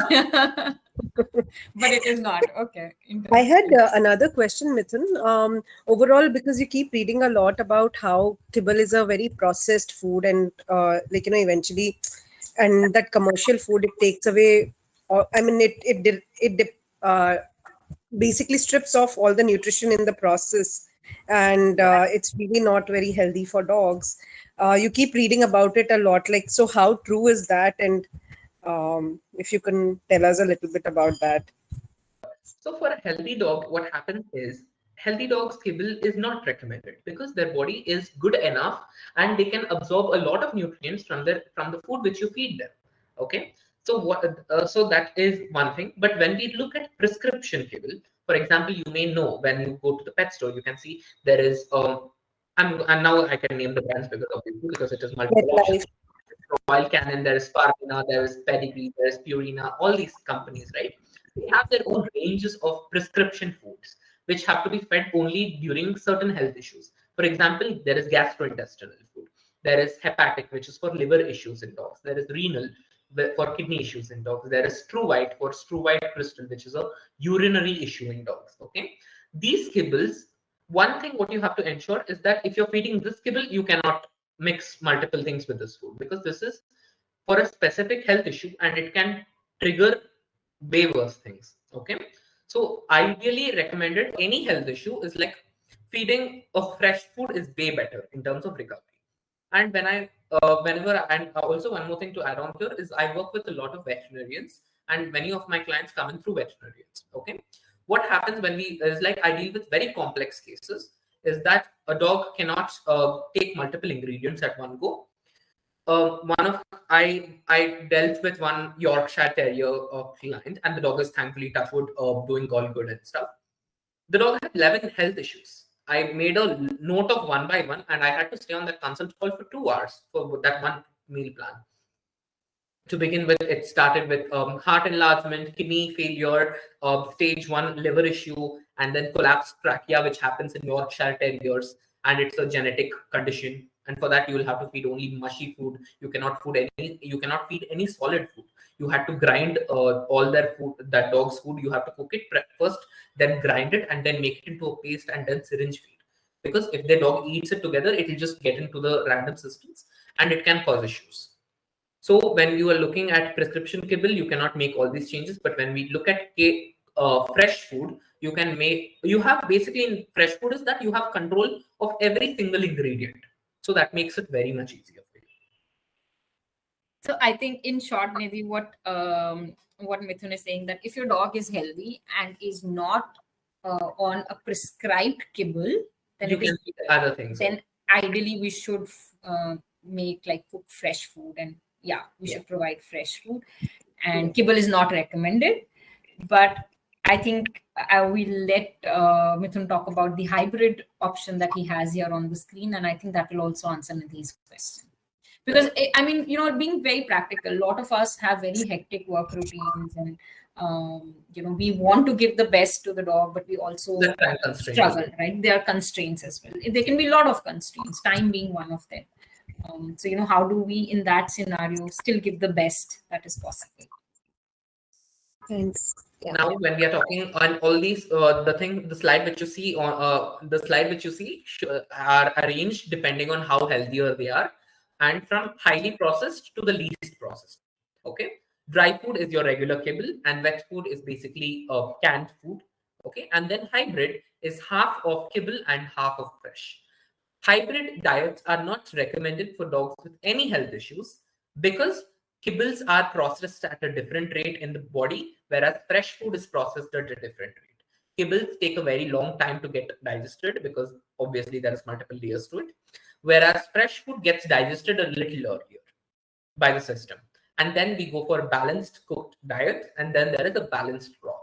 But it is not. Okay. I had another question, Mithun. Overall, because you keep reading a lot about how kibble is a very processed food and eventually, and that commercial food, it takes away, it basically strips off all the nutrition in the process, and it's really not very healthy for dogs. You keep reading about it a lot. Like, so how true is that? And if you can tell us a little bit about that. So for a healthy dog, what happens is healthy dogs kibble is not recommended because their body is good enough and they can absorb a lot of nutrients from the food which you feed them. Okay, so so that is one thing. But when we look at prescription kibble, for example, you may know when you go to the pet store, you can see there is and now I can name the brands because it is multiple options. MetLife. Royal Canin, there is Spartina, there is Pedigree, there is Purina, all these companies, right? They have their own ranges of prescription foods which have to be fed only during certain health issues. For example, there is gastrointestinal food. There is hepatic, which is for liver issues in dogs. There is renal for kidney issues in dogs. There is True White for True White Crystal, which is a urinary issue in dogs. Okay, these kibbles. One thing what you have to ensure is that if you're feeding this kibble, you cannot mix multiple things with this food because this is for a specific health issue and it can trigger way worse things. Okay, so ideally recommended any health issue is like feeding a fresh food is way better in terms of recovery. And whenever, and also one more thing to add on here is I work with a lot of veterinarians and many of my clients come in through veterinarians. Okay, what happens when we is like I deal with very complex cases is that a dog cannot take multiple ingredients at one go. One of I dealt with one Yorkshire Terrier client, and the dog is thankfully touch wood, doing all good and stuff. The dog had 11 health issues. I made a note of one by one, and I had to stay on that consult call for 2 hours for that one meal plan. To begin with, it started with heart enlargement, kidney failure, stage 1 liver issue, and then collapsed trachea, which happens in Yorkshire Terriers, and it's a genetic condition. And for that, you will have to feed only mushy food. You cannot feed any solid food. You had to grind all their food, that dog's food. You have to cook it first, then grind it, and then make it into a paste, and then syringe feed. Because if the dog eats it together, it will just get into the random systems, and it can cause issues. So when you are looking at prescription kibble, you cannot make all these changes. But when we look at fresh food, you have basically in fresh food is that you have control of every single ingredient. So that makes it very much easier for you. So I think in short, Nidhi, what Mithun is saying, that if your dog is healthy and is not on a prescribed kibble, then you can eat other things. Then ideally we should make like cook fresh food, and we should provide fresh food, and kibble is not recommended. But I think I will let Mithun talk about the hybrid option that he has here on the screen, and I think that will also answer Nidhi's question. Because I mean, being very practical, a lot of us have very hectic work routines, and we want to give the best to the dog, but we also struggle, right? There are constraints as well. There can be a lot of constraints, time being one of them. So how do we in that scenario still give the best that is possible? Thanks. Yeah. Now when we are talking on all these the slide which you see are arranged depending on how healthier they are, and from highly processed to the least processed. Okay, dry food is your regular kibble, and wet food is basically canned food. Okay, and then hybrid is half of kibble and half of fresh. Hybrid diets are not recommended for dogs with any health issues because kibbles are processed at a different rate in the body, whereas fresh food is processed at a different rate. Kibbles take a very long time to get digested because obviously there is multiple layers to it, whereas fresh food gets digested a little earlier by the system. And then we go for a balanced cooked diet, and then there is a balanced raw.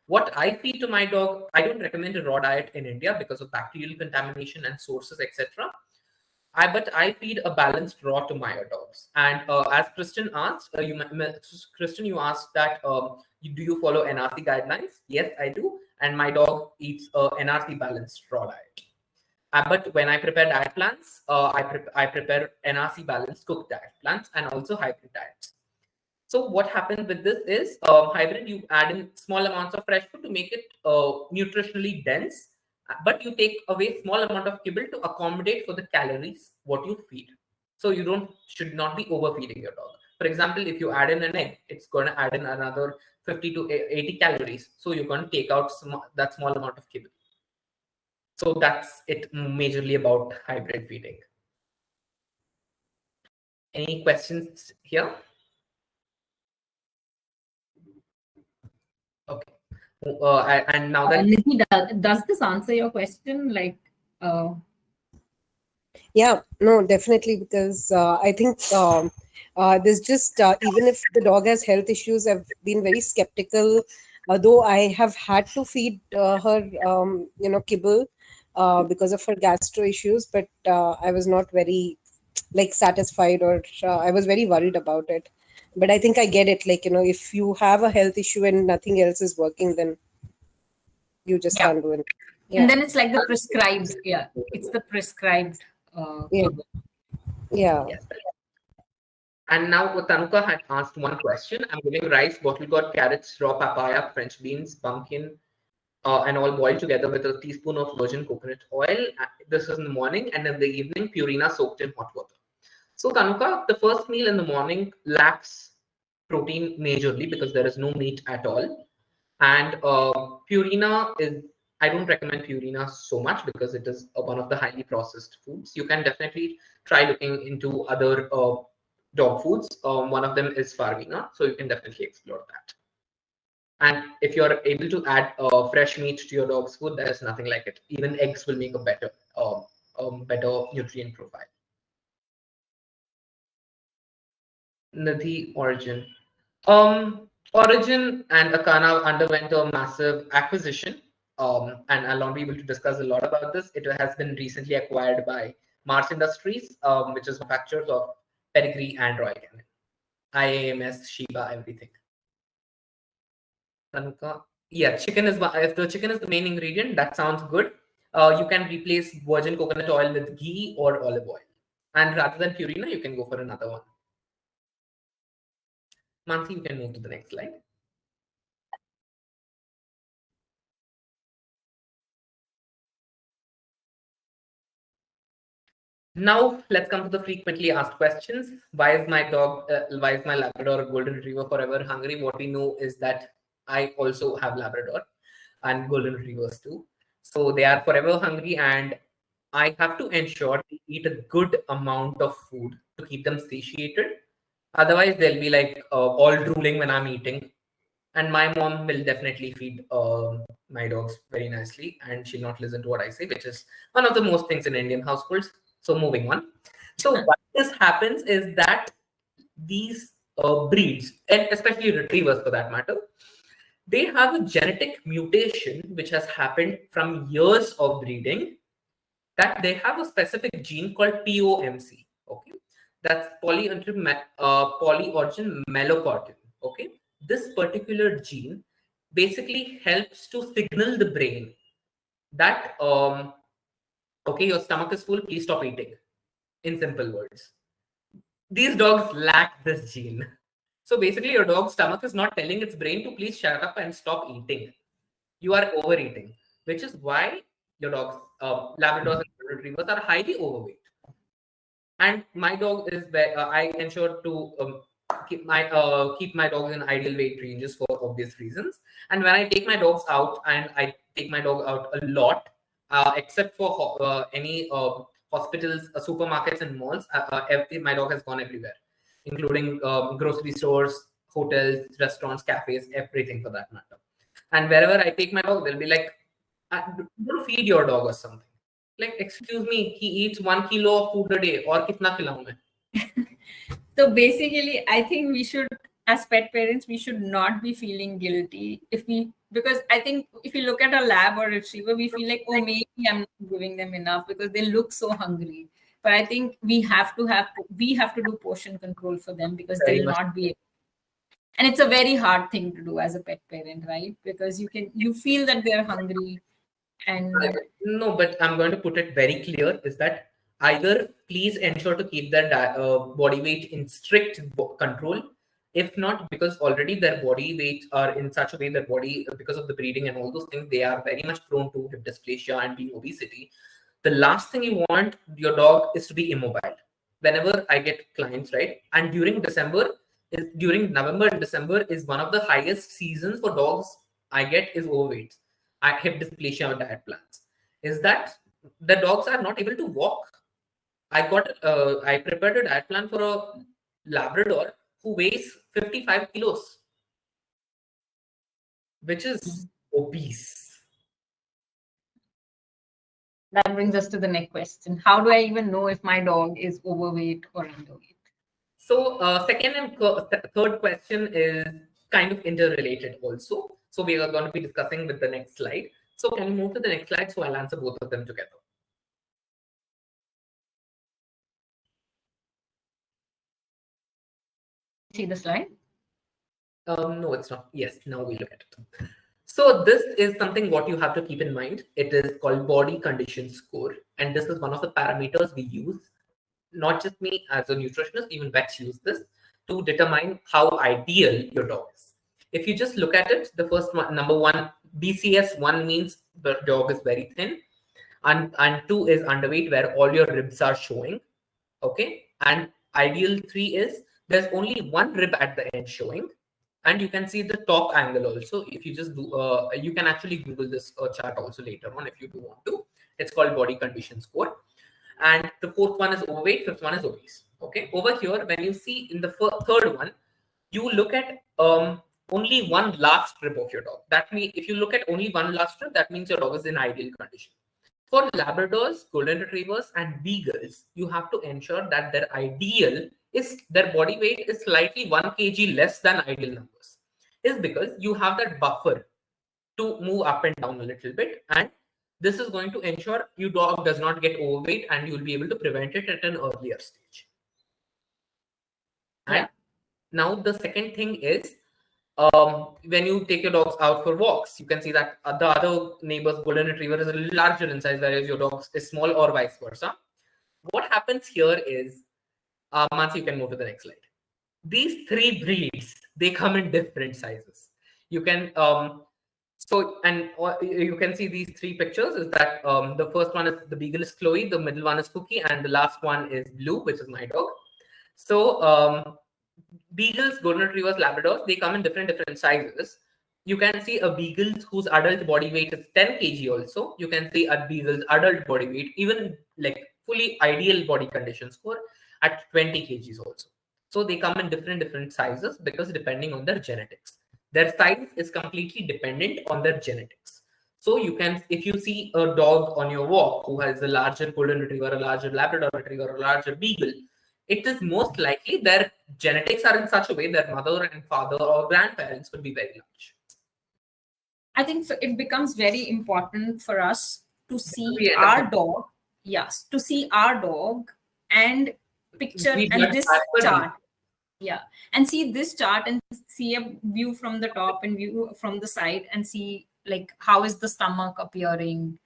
What I feed to my dog, I don't recommend a raw diet in India because of bacterial contamination and sources, etc. But I feed a balanced raw to my dogs. And as Kristen asked, you asked that do you follow NRC guidelines? Yes, I do. And my dog eats NRC balanced raw diet. But when I prepare diet plans, I prepare NRC balanced cooked diet plans and also hybrid diets. So what happens with this is hybrid, you add in small amounts of fresh food to make it nutritionally dense, but you take away small amount of kibble to accommodate for the calories what you feed. So you should not be overfeeding your dog. For example, if you add in an egg, it's going to add in another 50 to 80 calories. So you're going to take out that small amount of kibble. So that's it majorly about hybrid feeding. Any questions here? Okay. And now that Nidhi, does this answer your question? Like, Yeah, no, definitely, because I think there's just even if the dog has health issues, I've been very skeptical. Though I have had to feed her, kibble because of her gastro issues, but I was not very like satisfied, or I was very worried about it. But I think I get it. Like, if you have a health issue and nothing else is working, then you just yeah. can't do it. And Yeah, then it's like the prescribed, it's the prescribed yeah, kibble. yeah. yes. And now Tanuka had asked one question. I'm giving rice, bottle gourd, carrots, raw papaya, French beans, pumpkin, and all boiled together with a teaspoon of virgin coconut oil. This is in the morning, and in the evening, Purina soaked in hot water. So Tanuka, the first meal in the morning lacks protein majorly because there is no meat at all. And Purina is, I don't recommend Purina so much because it is one of the highly processed foods. You can definitely try looking into other dog foods. One of them is Farmina, so you can definitely explore that. And if you're able to add fresh meat to your dog's food, there is nothing like it. Even eggs will make a better nutrient profile. The origin. Origin and Akana underwent a massive acquisition, and I'll not be able to discuss a lot about this. It has been recently acquired by Mars Industries, which is manufacturers of Pedigree and Royal Canin, IAMS, Shiba, everything. Tanuka. Yeah, chicken is if the chicken is the main ingredient, that sounds good. You can replace virgin coconut oil with ghee or olive oil, and rather than Purina, you can go for another one. Mansi, you can move to the next slide. Now let's come to the frequently asked questions. Why is my Labrador or Golden Retriever forever hungry? What we know is that I also have Labrador and Golden Retrievers too. So they are forever hungry, and I have to ensure they eat a good amount of food to keep them satiated. Otherwise, they'll be like all drooling when I'm eating. And my mom will definitely feed my dogs very nicely, and she'll not listen to what I say, which is one of the most things in Indian households. So moving on. So what this happens is that these breeds, and especially retrievers for that matter, they have a genetic mutation which has happened from years of breeding, that they have a specific gene called POMC. Okay, that's polyorigin melanocortin. Okay, this particular gene basically helps to signal the brain that okay, your stomach is full, please stop eating. In simple words, these dogs lack this gene. So basically, your dog's stomach is not telling its brain to please shut up and stop eating. You are overeating, which is why your dogs, Labradors and Retrievers, are highly overweight. And my dog is where I ensure to keep my dogs in ideal weight ranges for obvious reasons. And when I take my dogs out, and I take my dog out a lot, except for any hospitals, supermarkets, and malls, my dog has gone everywhere, including grocery stores, hotels, restaurants, cafes, everything for that matter. And wherever I take my dog, they'll be like, "Don't feed your dog or something." Like, excuse me, he eats 1 kilo of food a day, or kitna khilaun main? So basically, I think we should, as pet parents, we should not be feeling guilty because I think if you look at a lab or retriever, we feel like, oh, maybe I'm not giving them enough because they look so hungry. But I think we have to do portion control for them because Very they'll much. not be. And it's a very hard thing to do as a pet parent, right? Because you feel that they're hungry, and No, but I'm going to put it very clear is that either please ensure to keep their body weight in strict control. If not, because already their body weight are in such a way that body, because of the breeding and all those things, they are very much prone to hip dysplasia and being obesity. The last thing you want your dog is to be immobile. Whenever I get clients, right, and during November and December is one of the highest seasons for dogs I get is overweight. I hip dysplasia diet plans. Is that the dogs are not able to walk. I prepared a diet plan for a Labrador who weighs 55 kilos, which is obese? That brings us to the next question. How do I even know if my dog is overweight or underweight? So second and third question is kind of interrelated also. So we are going to be discussing with the next slide. So can you move to the next slide? So I'll answer both of them together. See the slide? No, it's not. Yes, now we look at it. So this is something what you have to keep in mind. It is called body condition score. And this is one of the parameters we use. Not just me as a nutritionist, even vets use this to determine how ideal your dog is. If you just look at it, the first one, number one, BCS1 means the dog is very thin. And 2 is underweight, where all your ribs are showing. Okay. And ideal 3 is there's only one rib at the end showing. And you can see the top angle also. If you just do, you can actually Google this chart also later on if you do want to. It's called body condition score. And the fourth one is overweight, fifth one is obese. Okay. Over here, when you see in the third one, you look at only one last rib of your dog. That means if you look at only one last rib, that means your dog is in ideal condition. For Labradors, Golden Retrievers, and Beagles, you have to ensure that their ideal is their body weight is slightly 1 kg less than ideal numbers. Is because you have that buffer to move up and down a little bit, and this is going to ensure your dog does not get overweight, and you'll be able to prevent it at an earlier stage. And now the second thing is, when you take your dogs out for walks, you can see that the other neighbor's Golden Retriever is a little larger in size, whereas your dog is small, or vice versa. What happens here is, Mansi, you can move to the next slide. These three breeds, they come in different sizes. You can you can see these three pictures. Is that the first one is the Beagle is Chloe, the middle one is Cookie, and the last one is Blue, which is my dog. So Beagles, Golden Retrievers, Labradors, they come in different sizes. You can see a Beagle whose adult body weight is 10 kg also. You can see a Beagle's adult body weight, even like fully ideal body condition score, at 20 kgs also. So they come in different sizes because depending on their genetics. Their size is completely dependent on their genetics. So you can, if you see a dog on your walk who has a larger Golden Retriever, a larger Labrador Retriever, a larger Beagle, it is most likely their genetics are in such a way that mother and father or grandparents would be very large. I think so it becomes very important for us to see our dog. Yes, to see our dog and picture and this chart. Yeah, and see this chart and see a view from the top and view from the side and see like how is the stomach appearing.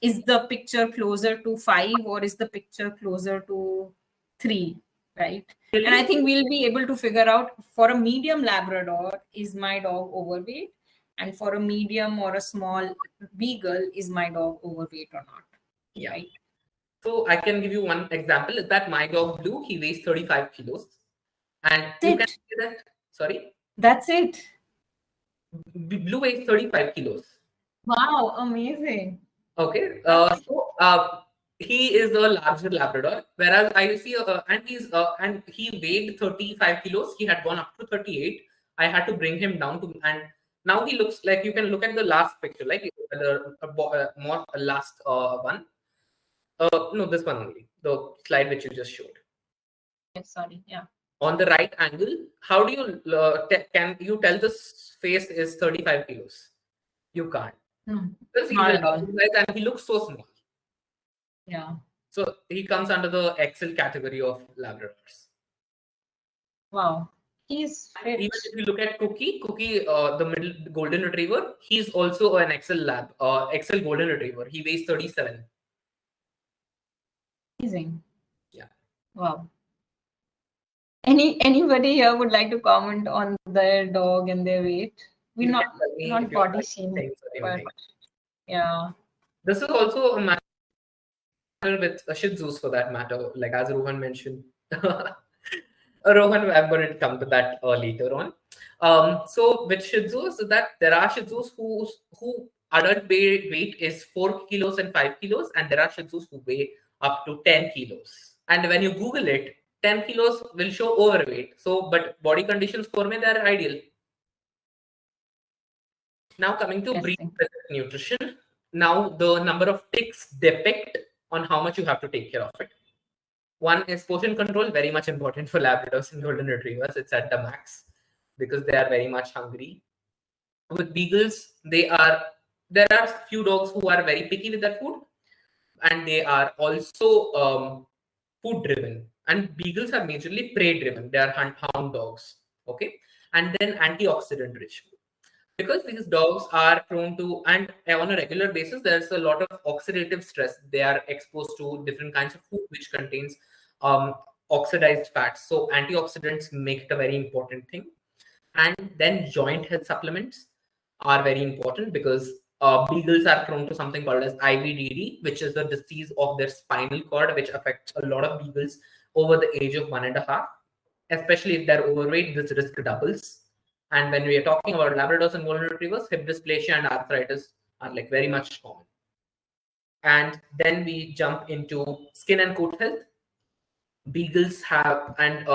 Is the picture closer to 5 or is the picture closer to 3, right? And I think we'll be able to figure out for a medium Labrador, is my dog overweight? And for a medium or a small Beagle, is my dog overweight or not? Yeah. Right? So I can give you one example. Is that my dog Blue, he weighs 35 kilos. And you can see that, sorry? That's it. Blue weighs 35 kilos. Wow, amazing. Okay. He is a larger Labrador, whereas I see, and he weighed 35 kilos. He had gone up to 38. I had to bring him down to, and now he looks like, you can look at the last picture, like the last one. No, this one only, the slide which you just showed. Yes, sorry, yeah. On the right angle, how do you can you tell this face is 35 kilos? You can't. Because Not at all. And he looks so small. Yeah. So he comes under the XL category of Labradors. Wow. He's fit. Even if you look at Cookie, the middle Golden Retriever, he's also an XL Golden Retriever. He weighs 37. Amazing. Yeah. Wow. Anybody here would like to comment on their dog and their weight? We're not body shaming, but yeah. This is also a matter with Shih Tzus for that matter, like as Rohan mentioned. Rohan, I'm going to come to that later on. So with Shih Tzus, that there are Shih Tzus who adult weight is 4 kilos and 5 kilos, and there are Shih Tzus who weigh up to 10 kilos. And when you Google it, 10 kilos will show overweight. So, but body condition score, they are ideal. Now coming to Interesting. breed-specific nutrition. Now the number of ticks depict on how much you have to take care of it. One is portion control, very much important for Labradors and Golden Retrievers. It's at the max because they are very much hungry. With beagles, there are few dogs who are very picky with their food, and they are also food driven. And beagles are majorly prey driven. They are hound dogs. Okay, and then antioxidant rich food, because these dogs are prone to, and on a regular basis, there's a lot of oxidative stress. They are exposed to different kinds of food which contains um, oxidized fats. So antioxidants make it a very important thing. And then joint health supplements are very important because beagles are prone to something called as IVDD, which is the disease of their spinal cord, which affects a lot of beagles over the age of 1.5. Especially if they're overweight, this risk doubles. And when we are talking about Labradors and Golden Retrievers, hip dysplasia and arthritis are like very much common. And then we jump into skin and coat health. Beagles have, and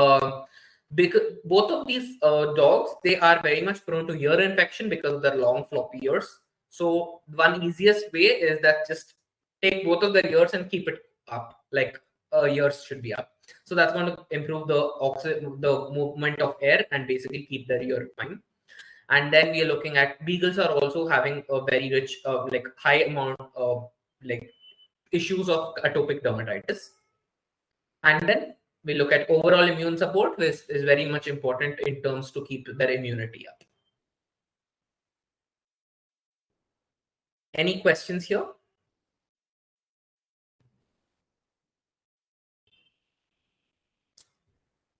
because both of these dogs, they are very much prone to ear infection because of their long floppy ears. So one easiest way is that just take both of their ears and keep it up, like ears should be up. So that's going to improve the movement of air and basically keep their ear fine. And then we are looking at beagles are also having a very rich, like high amount of like issues of atopic dermatitis. And then we look at overall immune support, which is very much important in terms to keep their immunity up. Any questions here?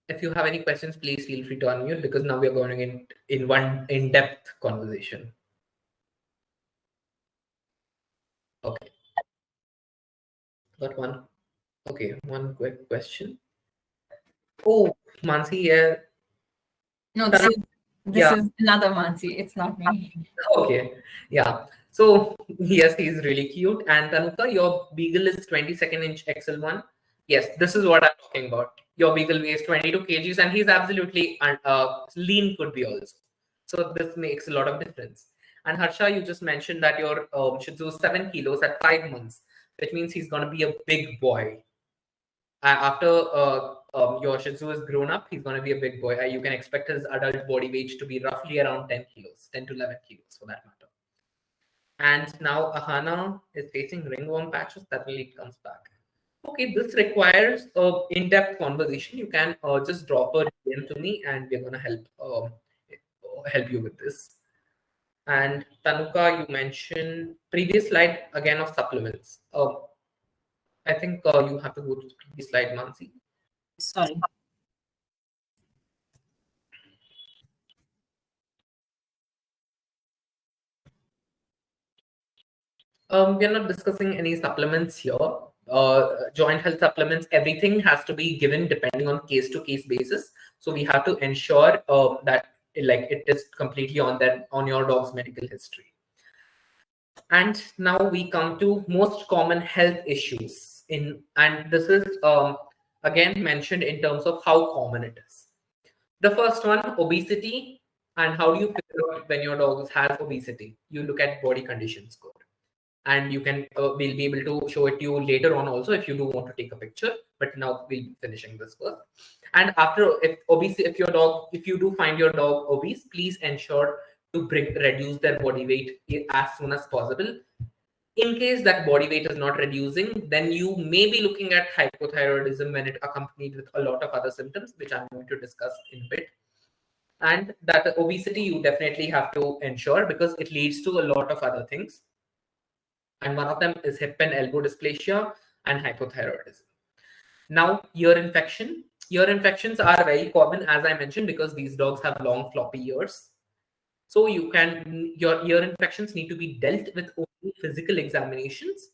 If you have any questions, please feel free to unmute, because now we are going in one in-depth conversation. Okay. Got one. Okay, one quick question. Oh, Mansi, yeah. No, this is another Mansi. It's not me. Okay, yeah. So yes, he's really cute. And Tanuka, your beagle is 22nd inch XL1. Yes, this is what I'm talking about. Your beagle weighs 22 kgs, and he's absolutely lean could be also. So this makes a lot of difference. And Harsha, you just mentioned that your Shih Tzu is 7 kilos at 5 months, which means he's going to be a big boy. After your Shih Tzu is grown up, he's going to be a big boy. You can expect his adult body weight to be roughly around 10 kilos, 10 to 11 kilos for that matter. And now Ahana is facing ringworm patches. That really comes back. Okay, this requires an in-depth conversation. You can just drop a DM to me, and we're going to help you with this. And Tanuka, you mentioned previous slide again of supplements. I think you have to go to the previous slide, Mansi. Sorry. We are not discussing any supplements here. Joint health supplements, everything has to be given depending on case-to-case basis. So we have to ensure that it is completely on your dog's medical history. And now we come to most common health issues and this is again mentioned in terms of how common it is. The first one, obesity. And how do you figure out when your dog has obesity? You look at body condition score. And you can we'll be able to show it to you later on also if you do want to take a picture, but now we'll be finishing this first. And after, if you do find your dog obese, please ensure to reduce their body weight as soon as possible. In case that body weight is not reducing, then you may be looking at hypothyroidism when it accompanied with a lot of other symptoms, which I'm going to discuss in a bit. And that obesity you definitely have to ensure, because it leads to a lot of other things. And one of them is hip and elbow dysplasia and hypothyroidism. Now, ear infection. Ear infections are very common, as I mentioned, because these dogs have long floppy ears. So your ear infections need to be dealt with only physical examinations,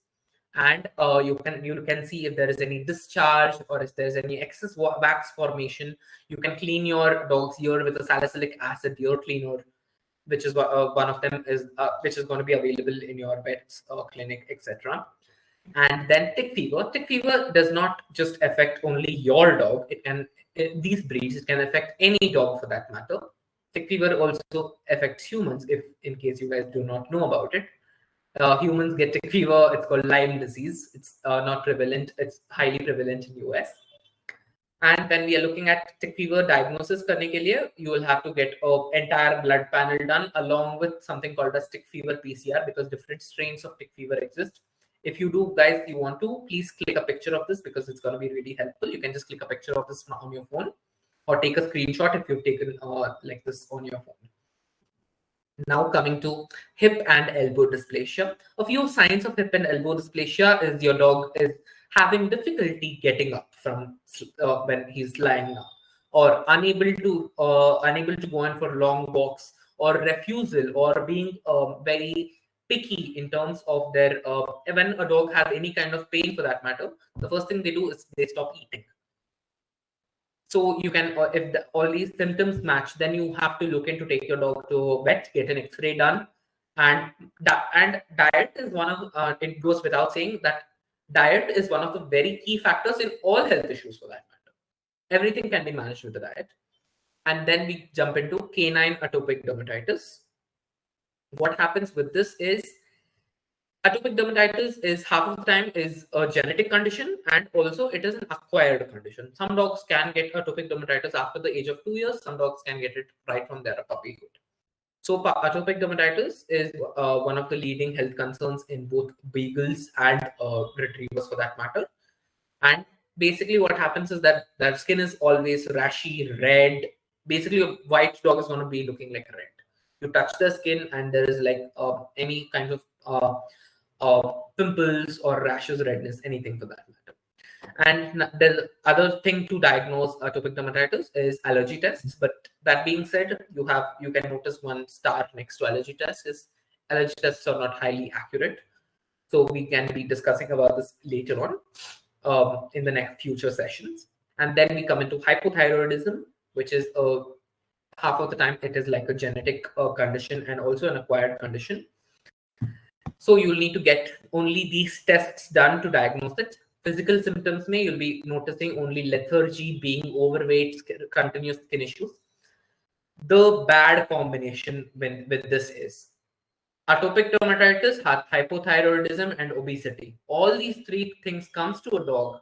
and you can see if there is any discharge or if there's any excess wax formation. You can clean your dog's ear with a salicylic acid ear cleaner, which is one of them is which is going to be available in your vet's clinic, etc. And then tick fever. Tick fever does not just affect only your dog. These breeds, it can affect any dog for that matter. tick fever also affects humans, if in case you guys do not know about it. Humans get tick fever. It's called Lyme disease. It's not prevalent. It's highly prevalent in US. And when we are looking at tick fever diagnosis करने के लिए, you will have to get an entire blood panel done along with something called a tick fever PCR, because different strains of tick fever exist. If you do, guys, you want to, please click a picture of this because it's going to be really helpful. You can just click a picture of this on your phone or take a screenshot if you've taken like this on your phone. Now coming to hip and elbow dysplasia. A few signs of hip and elbow dysplasia is your dog is having difficulty getting up from when he's lying down, or unable to go in for long walks, or refusal, or being very picky in terms of their when a dog has any kind of pain for that matter, the first thing they do is they stop eating. So you can, if all these symptoms match, then you have to look into take your dog to a vet, get an X-ray done, and diet is one of. It goes without saying that diet is one of the very key factors in all health issues for that matter. Everything can be managed with the diet. And then we jump into canine atopic dermatitis. What happens with this is atopic dermatitis is half of the time is a genetic condition, and also it is an acquired condition. Some dogs can get atopic dermatitis after the age of 2 years. Some dogs can get it right from their puppyhood. So atopic dermatitis is one of the leading health concerns in both beagles and retrievers for that matter. And basically what happens is that their skin is always rashy, red. Basically a white dog is going to be looking like red. You touch the skin and there is like any kind of pimples or rashes, redness, anything for that matter. And the other thing to diagnose atopic dermatitis is allergy tests. But that being said, you can notice one star next to allergy tests is allergy tests are not highly accurate. So we can be discussing about this later on in the next future sessions. And then we come into hypothyroidism, which is half of the time it is like a genetic condition and also an acquired condition. So you'll need to get only these tests done to diagnose it. Physical symptoms you'll be noticing only lethargy, being overweight, continuous skin issues. The bad combination with this is atopic dermatitis, hypothyroidism, and obesity. All these three things comes to a dog.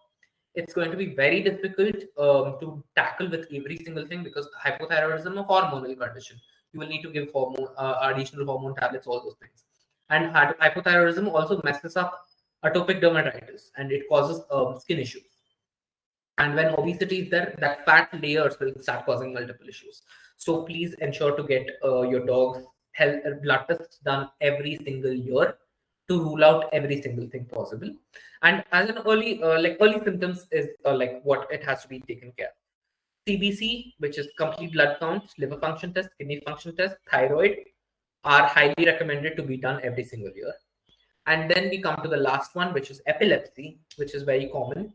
It's going to be very difficult to tackle with every single thing, because hypothyroidism is a hormonal condition. You will need to give additional hormone tablets, all those things. And hypothyroidism also messes up atopic dermatitis, and it causes skin issues. And when obesity is there, that fat layers will start causing multiple issues. So please ensure to get your dog's health blood tests done every single year to rule out every single thing possible. And as an early symptoms is like what it has to be taken care of. CBC, which is complete blood count, liver function test, kidney function test, thyroid, are highly recommended to be done every single year. And then we come to the last one, which is epilepsy, which is very common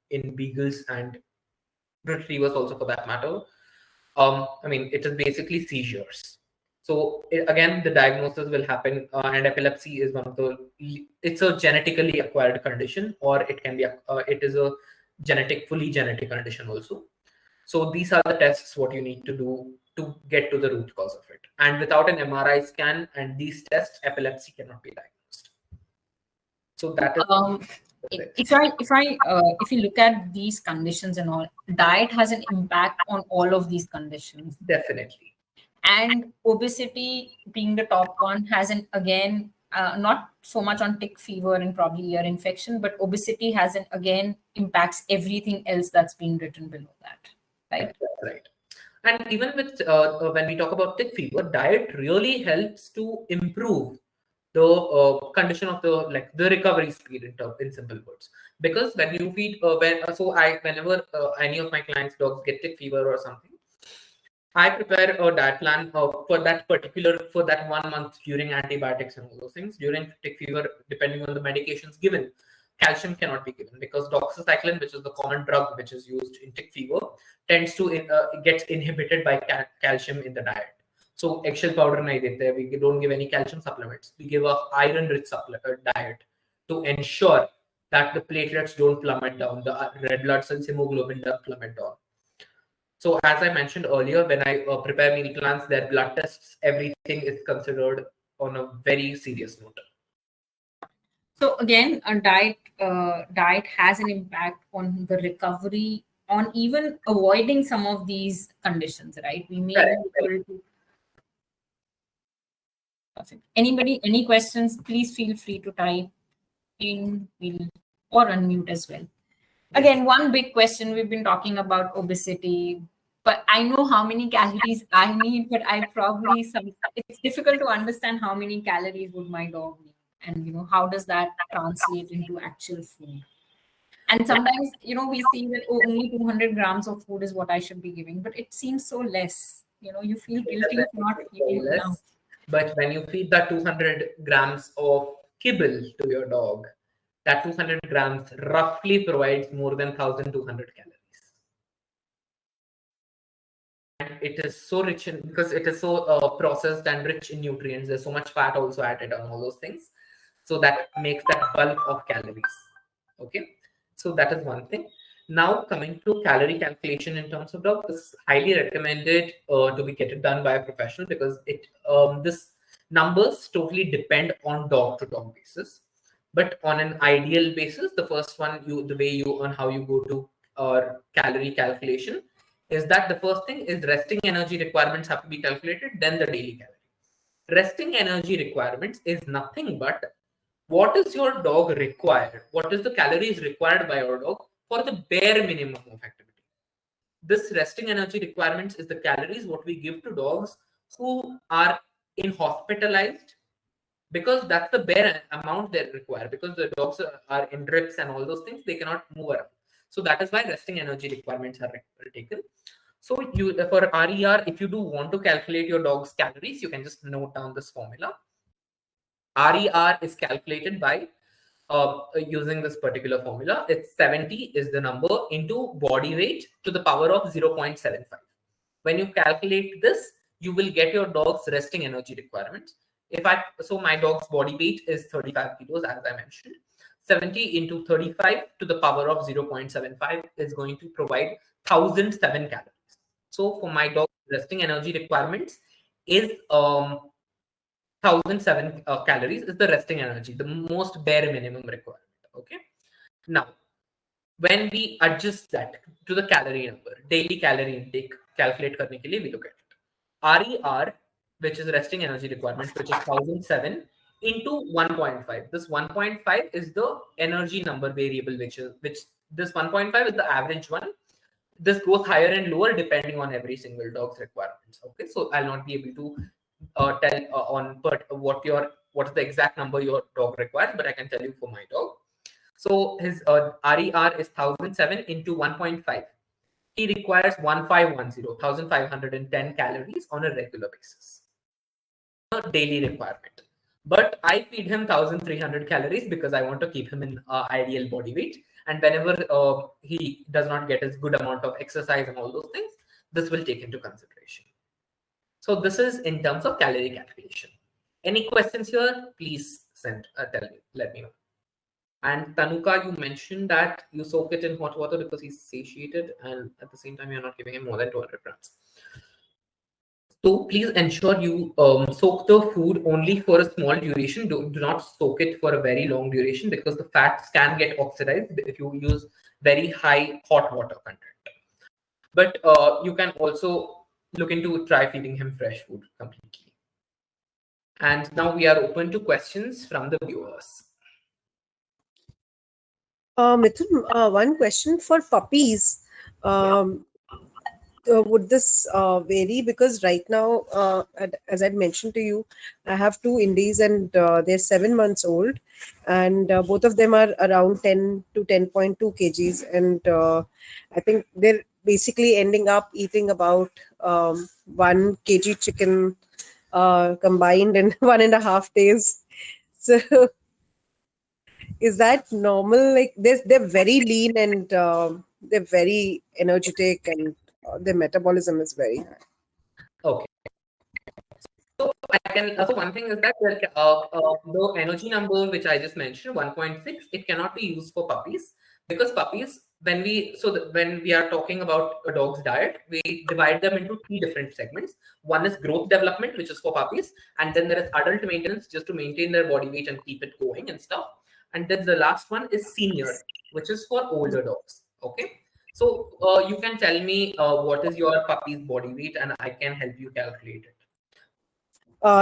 in beagles and retrievers also for that matter. I mean, it is basically seizures. So again, the diagnosis will happen, and epilepsy is one of the, it's a genetically acquired condition, or it can be, it is a fully genetic condition also. So these are the tests what you need to do to get to the root cause of it. And without an MRI scan and these tests, epilepsy cannot be diagnosed. So that is if you look at these conditions and all, diet has an impact on all of these conditions. Definitely. And obesity being the top one has not so much on tick fever and probably ear infection, but obesity impacts everything else that's being written below that. Right. Right. And even with when we talk about tick fever, diet really helps to improve the condition of the recovery speed in simple words. Because when you feed whenever any of my clients' dogs get tick fever or something, I prepare a diet plan for that 1 month during antibiotics and all those things. During tick fever, depending on the medications given, calcium cannot be given, because doxycycline, which is the common drug which is used in tick fever, tends to get inhibited by calcium in the diet. So eggshell powder nahi dete, we don't give any calcium supplements. We give a iron-rich diet to ensure that the platelets don't plummet down, the red blood cells, hemoglobin don't plummet down. So as I mentioned earlier, when I prepare meal plans, their blood tests, everything is considered on a very serious note. So again, a diet has an impact on the recovery, on even avoiding some of these conditions, right? We may be able to. Perfect. Anybody, any questions? Please feel free to type in, or unmute as well. Again, one big question, we've been talking about obesity, but I know how many calories I need, but it's difficult to understand how many calories would my dog need, and how does that translate into actual food. And sometimes, we see that only 200 grams of food is what I should be giving, but it seems so less. You feel guilty for not feeding enough. But when you feed that 200 grams of kibble to your dog, that 200 grams roughly provides more than 1,200 calories. And it is so rich in, because it is so processed and rich in nutrients. There's so much fat also added on all those things. So that makes that bulk of calories. Okay. So that is one thing. Now coming to calorie calculation in terms of dog, this is highly recommended to be get it done by a professional, because this numbers totally depend on dog to dog basis. But on an ideal basis, the first one, the way you on how you go to calorie calculation is that the first thing is resting energy requirements have to be calculated, then the daily calorie. Resting energy requirements is nothing but what is your dog required? What is the calories required by your dog for the bare minimum of activity? This resting energy requirements is the calories what we give to dogs who are in hospitalized, because that's the bare amount they require, because the dogs are in drips and all those things, they cannot move around. So that is why resting energy requirements are taken. So for RER, if you do want to calculate your dog's calories, you can just note down this formula. RER is calculated by using this particular formula. It's 70 is the number into body weight to the power of 0.75. When you calculate this, you will get your dog's resting energy requirements. So my dog's body weight is 35 kilos, as I mentioned. 70 into 35 to the power of 0.75 is going to provide 1,007 calories. So for my dog's resting energy requirements is 1,007 calories is the resting energy, the most bare minimum requirement. Okay. Now, when we adjust that to the calorie number, daily calorie intake calculate karne ke liye we look at it. RER, which is resting energy requirement, which is 1,007 into 1.5. This 1.5 is the energy number variable, which this 1.5 is the average one. This goes higher and lower depending on every single dog's requirements. Okay, so I'll not be able to tell what is the exact number your dog requires, but I can tell you for my dog. So his RER is 1,007 into 1.5. He requires 1,510 calories on a regular basis. A daily requirement. But I feed him 1,300 calories because I want to keep him in ideal body weight. And whenever he does not get a good amount of exercise and all those things, this will take into consideration. So this is in terms of calorie calculation. Any questions here? Please let me know. And Tanuka, you mentioned that you soak it in hot water because he's satiated, and at the same time, you're not giving him more than 200 grams. So please ensure you soak the food only for a small duration. Do not soak it for a very long duration, because the fats can get oxidized if you use very high hot water content. But you can also look into try feeding him fresh food completely. And now we are open to questions from the viewers. Mithun, one question for puppies. Would this vary? Because right now, as I mentioned to you, I have two indies and they're 7 months old, and both of them are around 10 to 10.2 kgs, and I think they're basically ending up eating about 1 kg chicken combined in 1.5 days. So is that normal? Like they're very lean and they're very energetic, and their metabolism is very high. Okay. So so one thing is that the energy number which I just mentioned, 1.6, it cannot be used for puppies, because puppies when we are talking about a dog's diet, we divide them into 3 different segments. One is growth development, which is for puppies, and then there is adult maintenance, just to maintain their body weight and keep it going and stuff. And then the last one is senior, which is for older dogs. Okay, so you can tell me what is your puppy's body weight, and I can help you calculate it.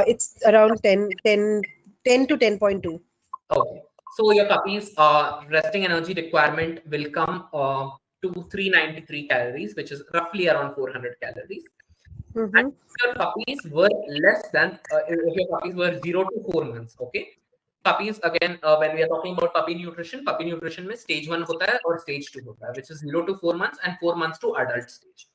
It's around 10 to 10.2. Okay, so your puppy's resting energy requirement will come to 393 calories, which is roughly around 400 calories. And Mm-hmm. if your puppies were less than, if your puppies were 0 to 4 months, okay? Puppies, again, when we are talking about puppy nutrition में stage 1 hota hai or stage 2 hota hai, which is 0 to 4 months and 4 months to adult stage.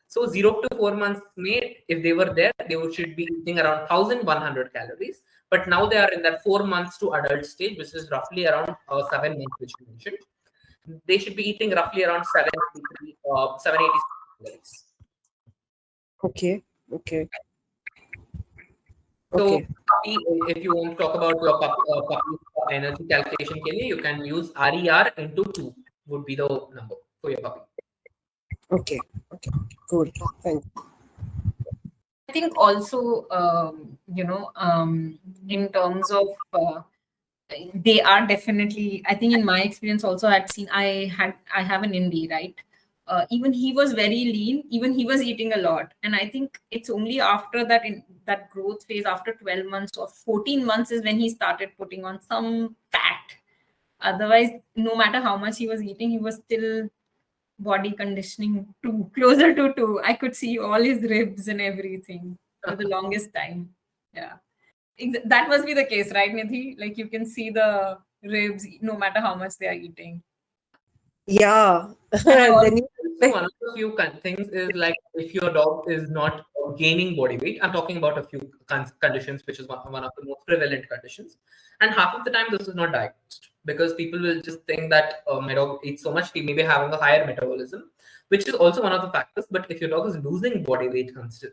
So 0 to 4 months, if they were there, they should be eating around 1,100 calories. But now they are in that 4 months to adult stage, which is roughly around 7 months, which you mentioned. They should be eating roughly around 780 calories. Okay. Okay. So Okay. if you want to talk about your puppy energy calculation, you can use RER into 2 would be the number for your puppy. Okay. Okay. Cool. Thank you. I think also, in terms of, they are definitely, I think in my experience also, I have an indie, right? Even he was very lean, even he was eating a lot. And I think it's only after that, in that growth phase, after 12 months or 14 months is when he started putting on some fat. Otherwise, no matter how much he was eating, he was still body conditioning 2, closer to 2. I could see all his ribs and everything for the longest time. Yeah. That must be the case, right, Nidhi? Like you can see the ribs no matter how much they are eating. Yeah. And I Then you So one of the few things is like if your dog is not gaining body weight, I'm talking about a few conditions, which is one of the most prevalent conditions. And half of the time, this is not diagnosed because people will just think that my dog eats so much, he may be having a higher metabolism, which is also one of the factors. But if your dog is losing body weight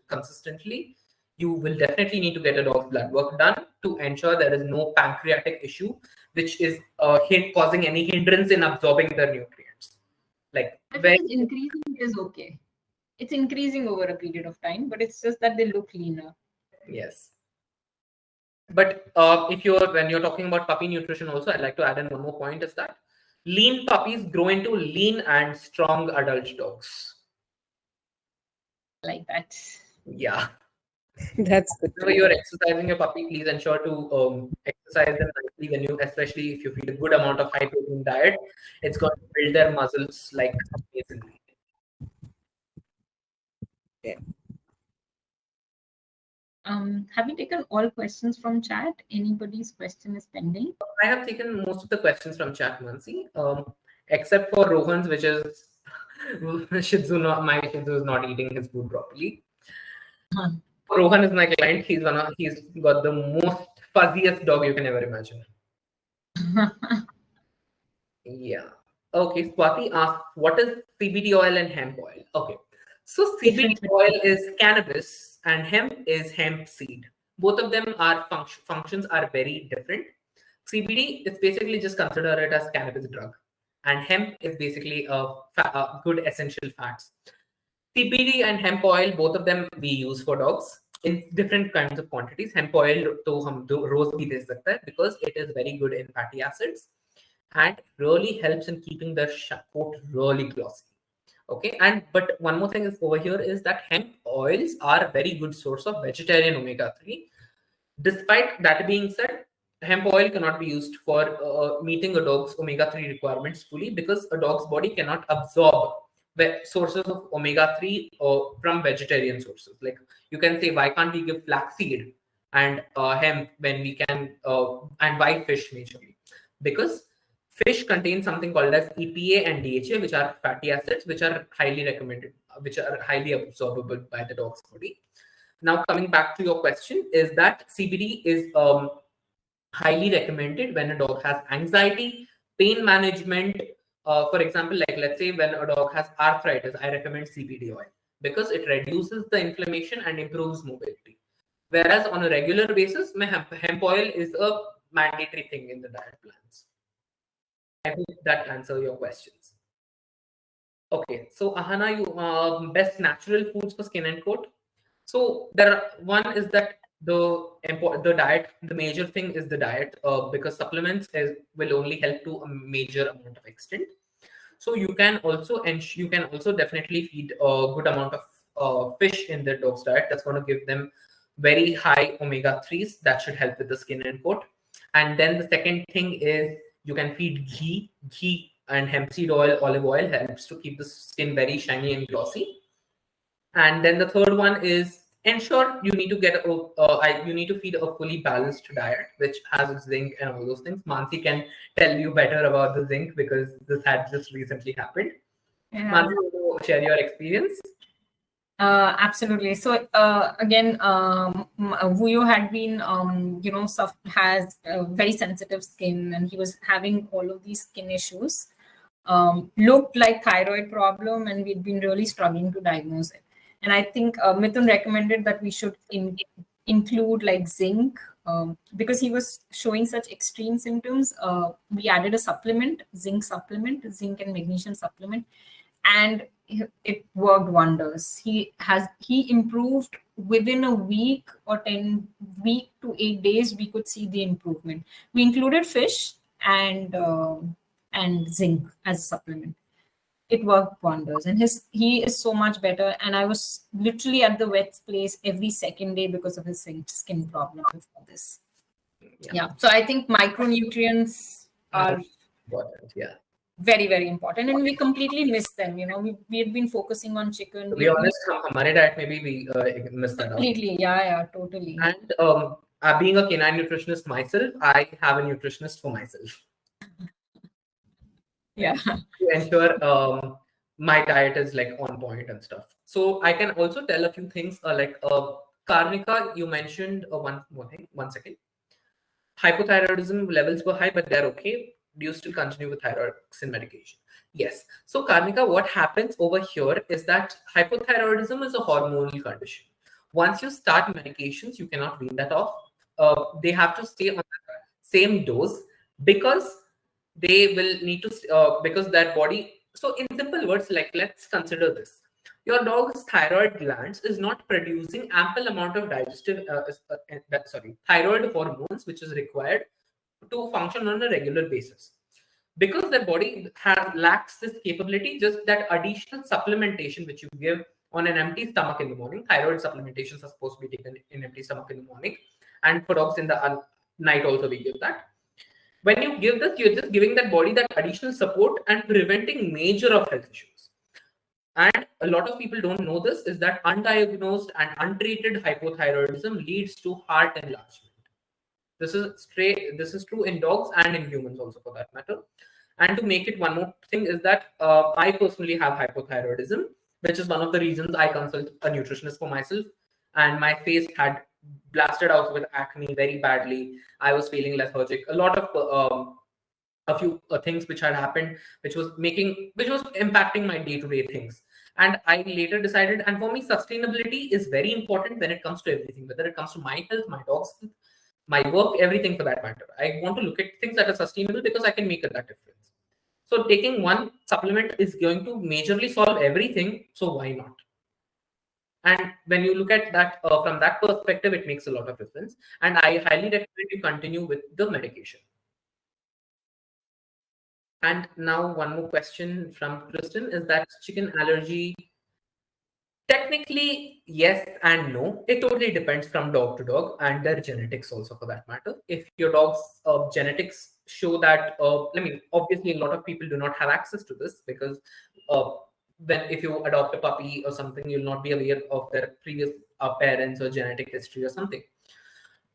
consistently, you will definitely need to get a dog's blood work done to ensure there is no pancreatic issue, which is causing any hindrance in absorbing the nutrients. Like if it is increasing, it is okay. It's increasing over a period of time, but it's just that they look leaner. Yes. But when you're talking about puppy nutrition also, I'd like to add in one more point is that lean puppies grow into lean and strong adult dogs. Like that. Yeah. that's good. Whenever you're exercising your puppy, please ensure to exercise them nicely especially if you feed a good amount of high protein diet, it's going to build their muscles like amazingly. Yeah. Have you taken all questions from chat? Anybody's question is pending? I have taken most of the questions from chat, Mansi, except for Rohan's, which is my Shih Tzu is not eating his food properly. Rohan is my client. He's got the most fuzziest dog you can ever imagine. Yeah. Okay. Swati asked, what is CBD oil and hemp oil? Okay. So CBD oil is cannabis and hemp is hemp seed. Both of them are functions are very different. CBD is basically just consider it as cannabis drug, and hemp is basically a good essential fats. CBD and hemp oil, both of them we use for dogs in different kinds of quantities. Hemp oil to hum रोज भी दे सकता है because it is very good in fatty acids and really helps in keeping the coat really glossy. Okay, but one more thing is over here is that hemp oils are a very good source of vegetarian omega-3. Despite that being said, hemp oil cannot be used for meeting a dog's omega-3 requirements fully because a dog's body cannot absorb sources of omega-3 from vegetarian sources. Like you can say, why can't we give flaxseed and hemp when we can, and why fish majorly? Because fish contain something called as EPA and DHA, which are fatty acids, which are highly recommended, which are highly absorbable by the dog's body. Now, coming back to your question, is that CBD is highly recommended when a dog has anxiety, pain management. For example, like let's say when a dog has arthritis, I recommend CBD oil because it reduces the inflammation and improves mobility. Whereas on a regular basis, hemp oil is a mandatory thing in the diet plans. I hope that answers your questions. Okay, so Ahana, you best natural foods for skin and coat. So one is that the diet, the major thing is the diet, because supplements will only help to a major amount of extent. So you can also definitely feed a good amount of fish in their dog's diet. That's going to give them very high omega-3s that should help with the skin and coat. And then the second thing is you can feed ghee and hemp seed oil, olive oil helps to keep the skin very shiny and glossy. And then the third one is ensure you need to you need to feed a fully balanced diet, which has zinc and all those things. Mansi can tell you better about the zinc because this had just recently happened. Yeah. Mansi, will you share your experience? Absolutely. So again, Vuyo had been, has very sensitive skin, and he was having all of these skin issues. Looked like thyroid problem, and we'd been really struggling to diagnose it. And I think Mithun recommended that we should include like zinc, because he was showing such extreme symptoms. We added a supplement, zinc and magnesium supplement, and it worked wonders. He improved within a week or 10 week to 8 days. We could see the improvement. We included fish and zinc as a supplement. It worked wonders, and he is so much better. And I was literally at the vet's place every second day because of his skin problem before this. Yeah. So I think micronutrients are important. Yeah. very, very important, and we completely missed them. We had been focusing on chicken. To be honest, हमारे diet maybe we missed that out. Completely, yeah, totally. And being a canine nutritionist myself, I have a nutritionist for myself. Yeah. To ensure my diet is like on point and stuff. So I can also tell a few things Karnika, you mentioned one more thing. 1 second. Hypothyroidism levels were high, but they're okay. Do you still continue with thyroxine medication? Yes. So Karnika, what happens over here is that hypothyroidism is a hormonal condition. Once you start medications, you cannot wean that off. They have to stay on the same dose because they will need to because that body. So in simple words, like let's consider this: your dog's thyroid glands is not producing ample amount of thyroid hormones, which is required to function on a regular basis. Because their body lacks this capability, just that additional supplementation which you give on an empty stomach in the morning. Thyroid supplementations are supposed to be taken in empty stomach in the morning, and for dogs in the night also we give that. When you give this, you're just giving that body that additional support and preventing major of health issues. And a lot of people don't know this, is that undiagnosed and untreated hypothyroidism leads to heart enlargement. This is true in dogs and in humans also, for that matter. And to make it one more thing is that I personally have hypothyroidism, which is one of the reasons I consult a nutritionist for myself. And my face had blasted out with acne very badly. I was feeling lethargic. A lot of a few things which had happened, which was impacting my day-to-day things. And I later decided, and for me, sustainability is very important when it comes to everything, whether it comes to my health, my dog's health, my work, everything for that matter. I want to look at things that are sustainable because I can make that difference. So taking one supplement is going to majorly solve everything. So why not? And when you look at that from that perspective, it makes a lot of difference. And I highly recommend you continue with the medication. And now one more question from Kristen is that chicken allergy. Technically, yes and no. It totally depends from dog to dog and their genetics also, for that matter. If your dog's genetics show that, obviously a lot of people do not have access to this because if you adopt a puppy or something, you'll not be aware of their previous parents or genetic history or something.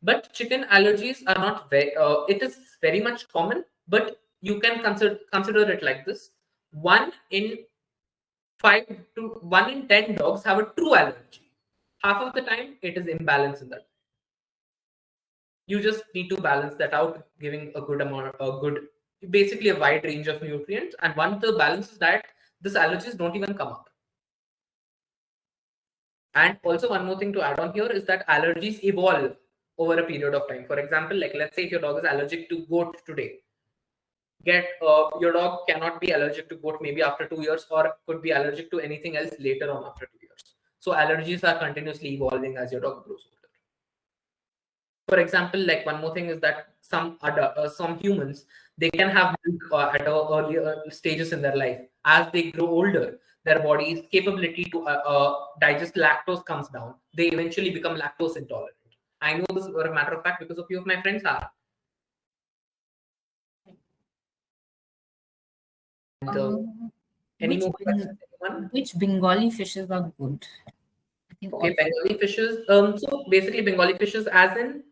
But chicken allergies are not very, it is very much common, but you can consider it like this. 1 in 10 dogs have a true allergy. Half of the time, it is imbalance in that. You just need to balance that out, giving a good amount, basically a wide range of nutrients. And once the balance is that, these allergies don't even come up. And also one more thing to add on here is that allergies evolve over a period of time. For example, like let's say if your dog is allergic to goat today, get your dog cannot be allergic to goat maybe after 2 years, or could be allergic to anything else later on after 2 years. So allergies are continuously evolving as your dog grows older. For example, like one more thing is that some humans, they can have milk at earlier stages in their life. As they grow older, their body's capability to digest lactose comes down. They eventually become lactose intolerant. I know this for a matter of fact because a few of my friends are. And, any more questions, anyone? Which Bengali fishes are good? I think Okay, Bengali fishes. So basically, Bengali fishes, as in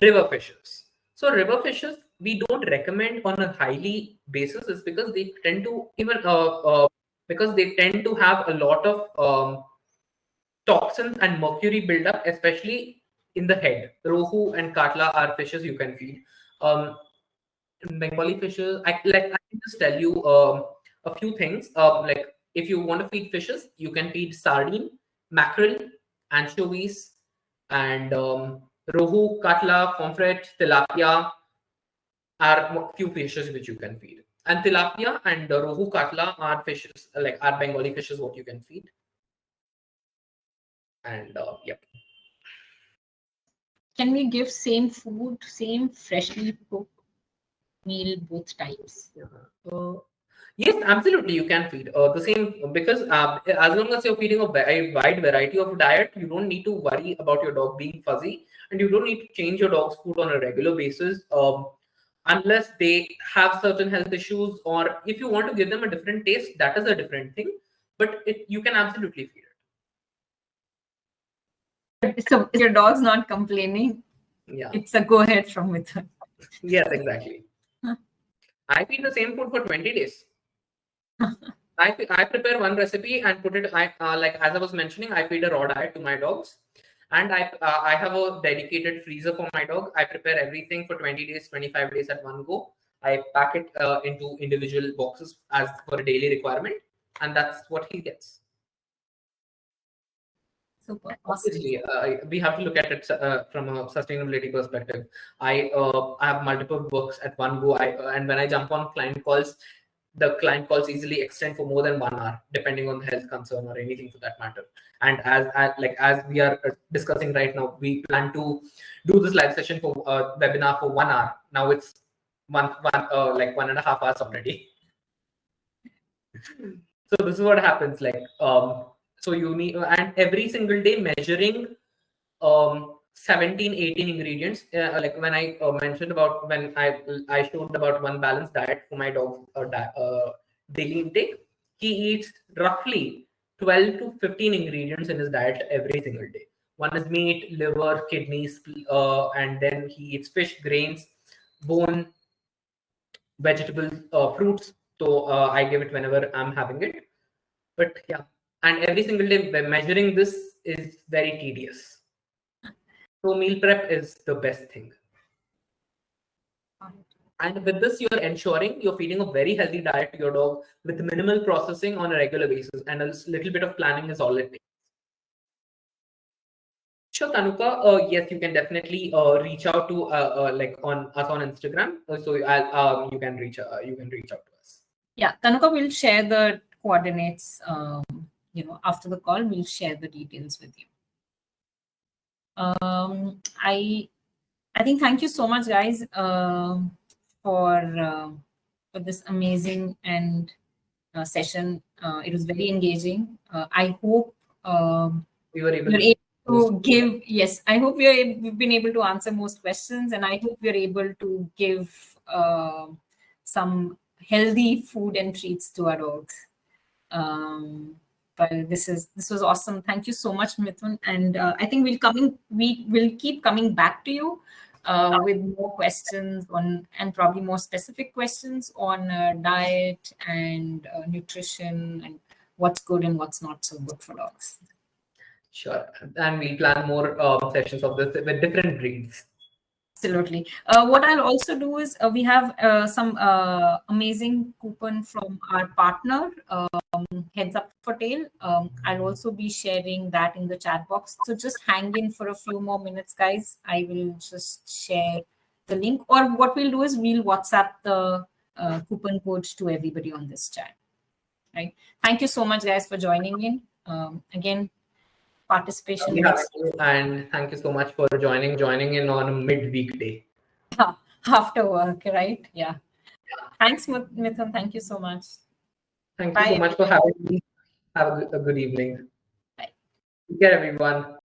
river fishes. So river fishes, we don't recommend on a highly basis, is because they tend to because they tend to have a lot of toxins and mercury buildup, especially in the head. Rohu and katla are fishes you can feed. Bengali fishes, I can just tell you a few things. Like if you want to feed fishes, you can feed sardine, mackerel, anchovies, and rohu, katla, pomfret, tilapia are few fishes which you can feed. And tilapia and rohu, katla are fishes, like are Bengali fishes what you can feed. And yep. Can we give same food, same freshly cooked meal both times? Yes, absolutely. You can feed the same, because as long as you're feeding a wide variety of diet, you don't need to worry about your dog being fuzzy, and you don't need to change your dog's food on a regular basis, unless they have certain health issues, or if you want to give them a different taste, that is a different thing. But you can absolutely feed it. So if your dog's not complaining, Yeah. it's a go ahead from Mithun. Yes, exactly. I feed the same food for 20 days. I prepare one recipe and put it. Like as I was mentioning, I feed a raw diet to my dogs, and I have a dedicated freezer for my dog. I prepare everything for 20 days, 25 days at one go. I pack it into individual boxes as per a daily requirement, and that's what he gets. Super. Obviously, we have to look at it from a sustainability perspective. I have multiple works at one go. And when I jump on client calls, the client calls easily extend for more than 1 hour, depending on the health concern or anything for that matter. And as we are discussing right now, we plan to do this live session for webinar for 1 hour. Now it's like 1.5 hours already. So this is what happens. So you need, and every single day measuring 17, 18 ingredients. Like when I mentioned about when I showed about one balanced diet for my dog daily intake, he eats roughly 12 to 15 ingredients in his diet every single day. One is meat, liver, kidneys, and then he eats fish, grains, bone, vegetables, fruits. So I give it whenever I'm having it. But yeah, and every single day measuring this is very tedious. So meal prep is the best thing. And with this, you're ensuring you're feeding a very healthy diet to your dog with minimal processing on a regular basis, and a little bit of planning is all it takes. Sure, Tanuka. Yes, you can definitely reach out to like on us on Instagram. So you can reach out to us. Yeah, Tanuka will share the coordinates. After the call, we'll share the details with you. I think thank you so much, guys, for this amazing and session. It was very engaging. I hope We were able to give. Yes, I hope we've been able to answer most questions, and I hope we're able to give some healthy food and treats to our dogs. But this was awesome. Thank you so much, Mithun. And I think we will keep coming back to you with more questions on, and probably more specific questions on diet and nutrition and what's good and what's not so good for dogs. Sure, and we plan more sessions of this with different breeds. Absolutely. What I'll also do is we have some amazing coupon from our partner, Heads Up for Tail. I'll also be sharing that in the chat box. So just hang in for a few more minutes, guys. I will just share the link. Or what we'll do is we'll WhatsApp the coupon codes to everybody on this chat. Right. Thank you so much, guys, for joining in. Again, participation next. And thank you so much for joining in on a mid-weekday. After work, right? Yeah. Thanks, Mithun. Thank you so much. Thank you so much for having me. Have a good evening. Bye. Take care, everyone.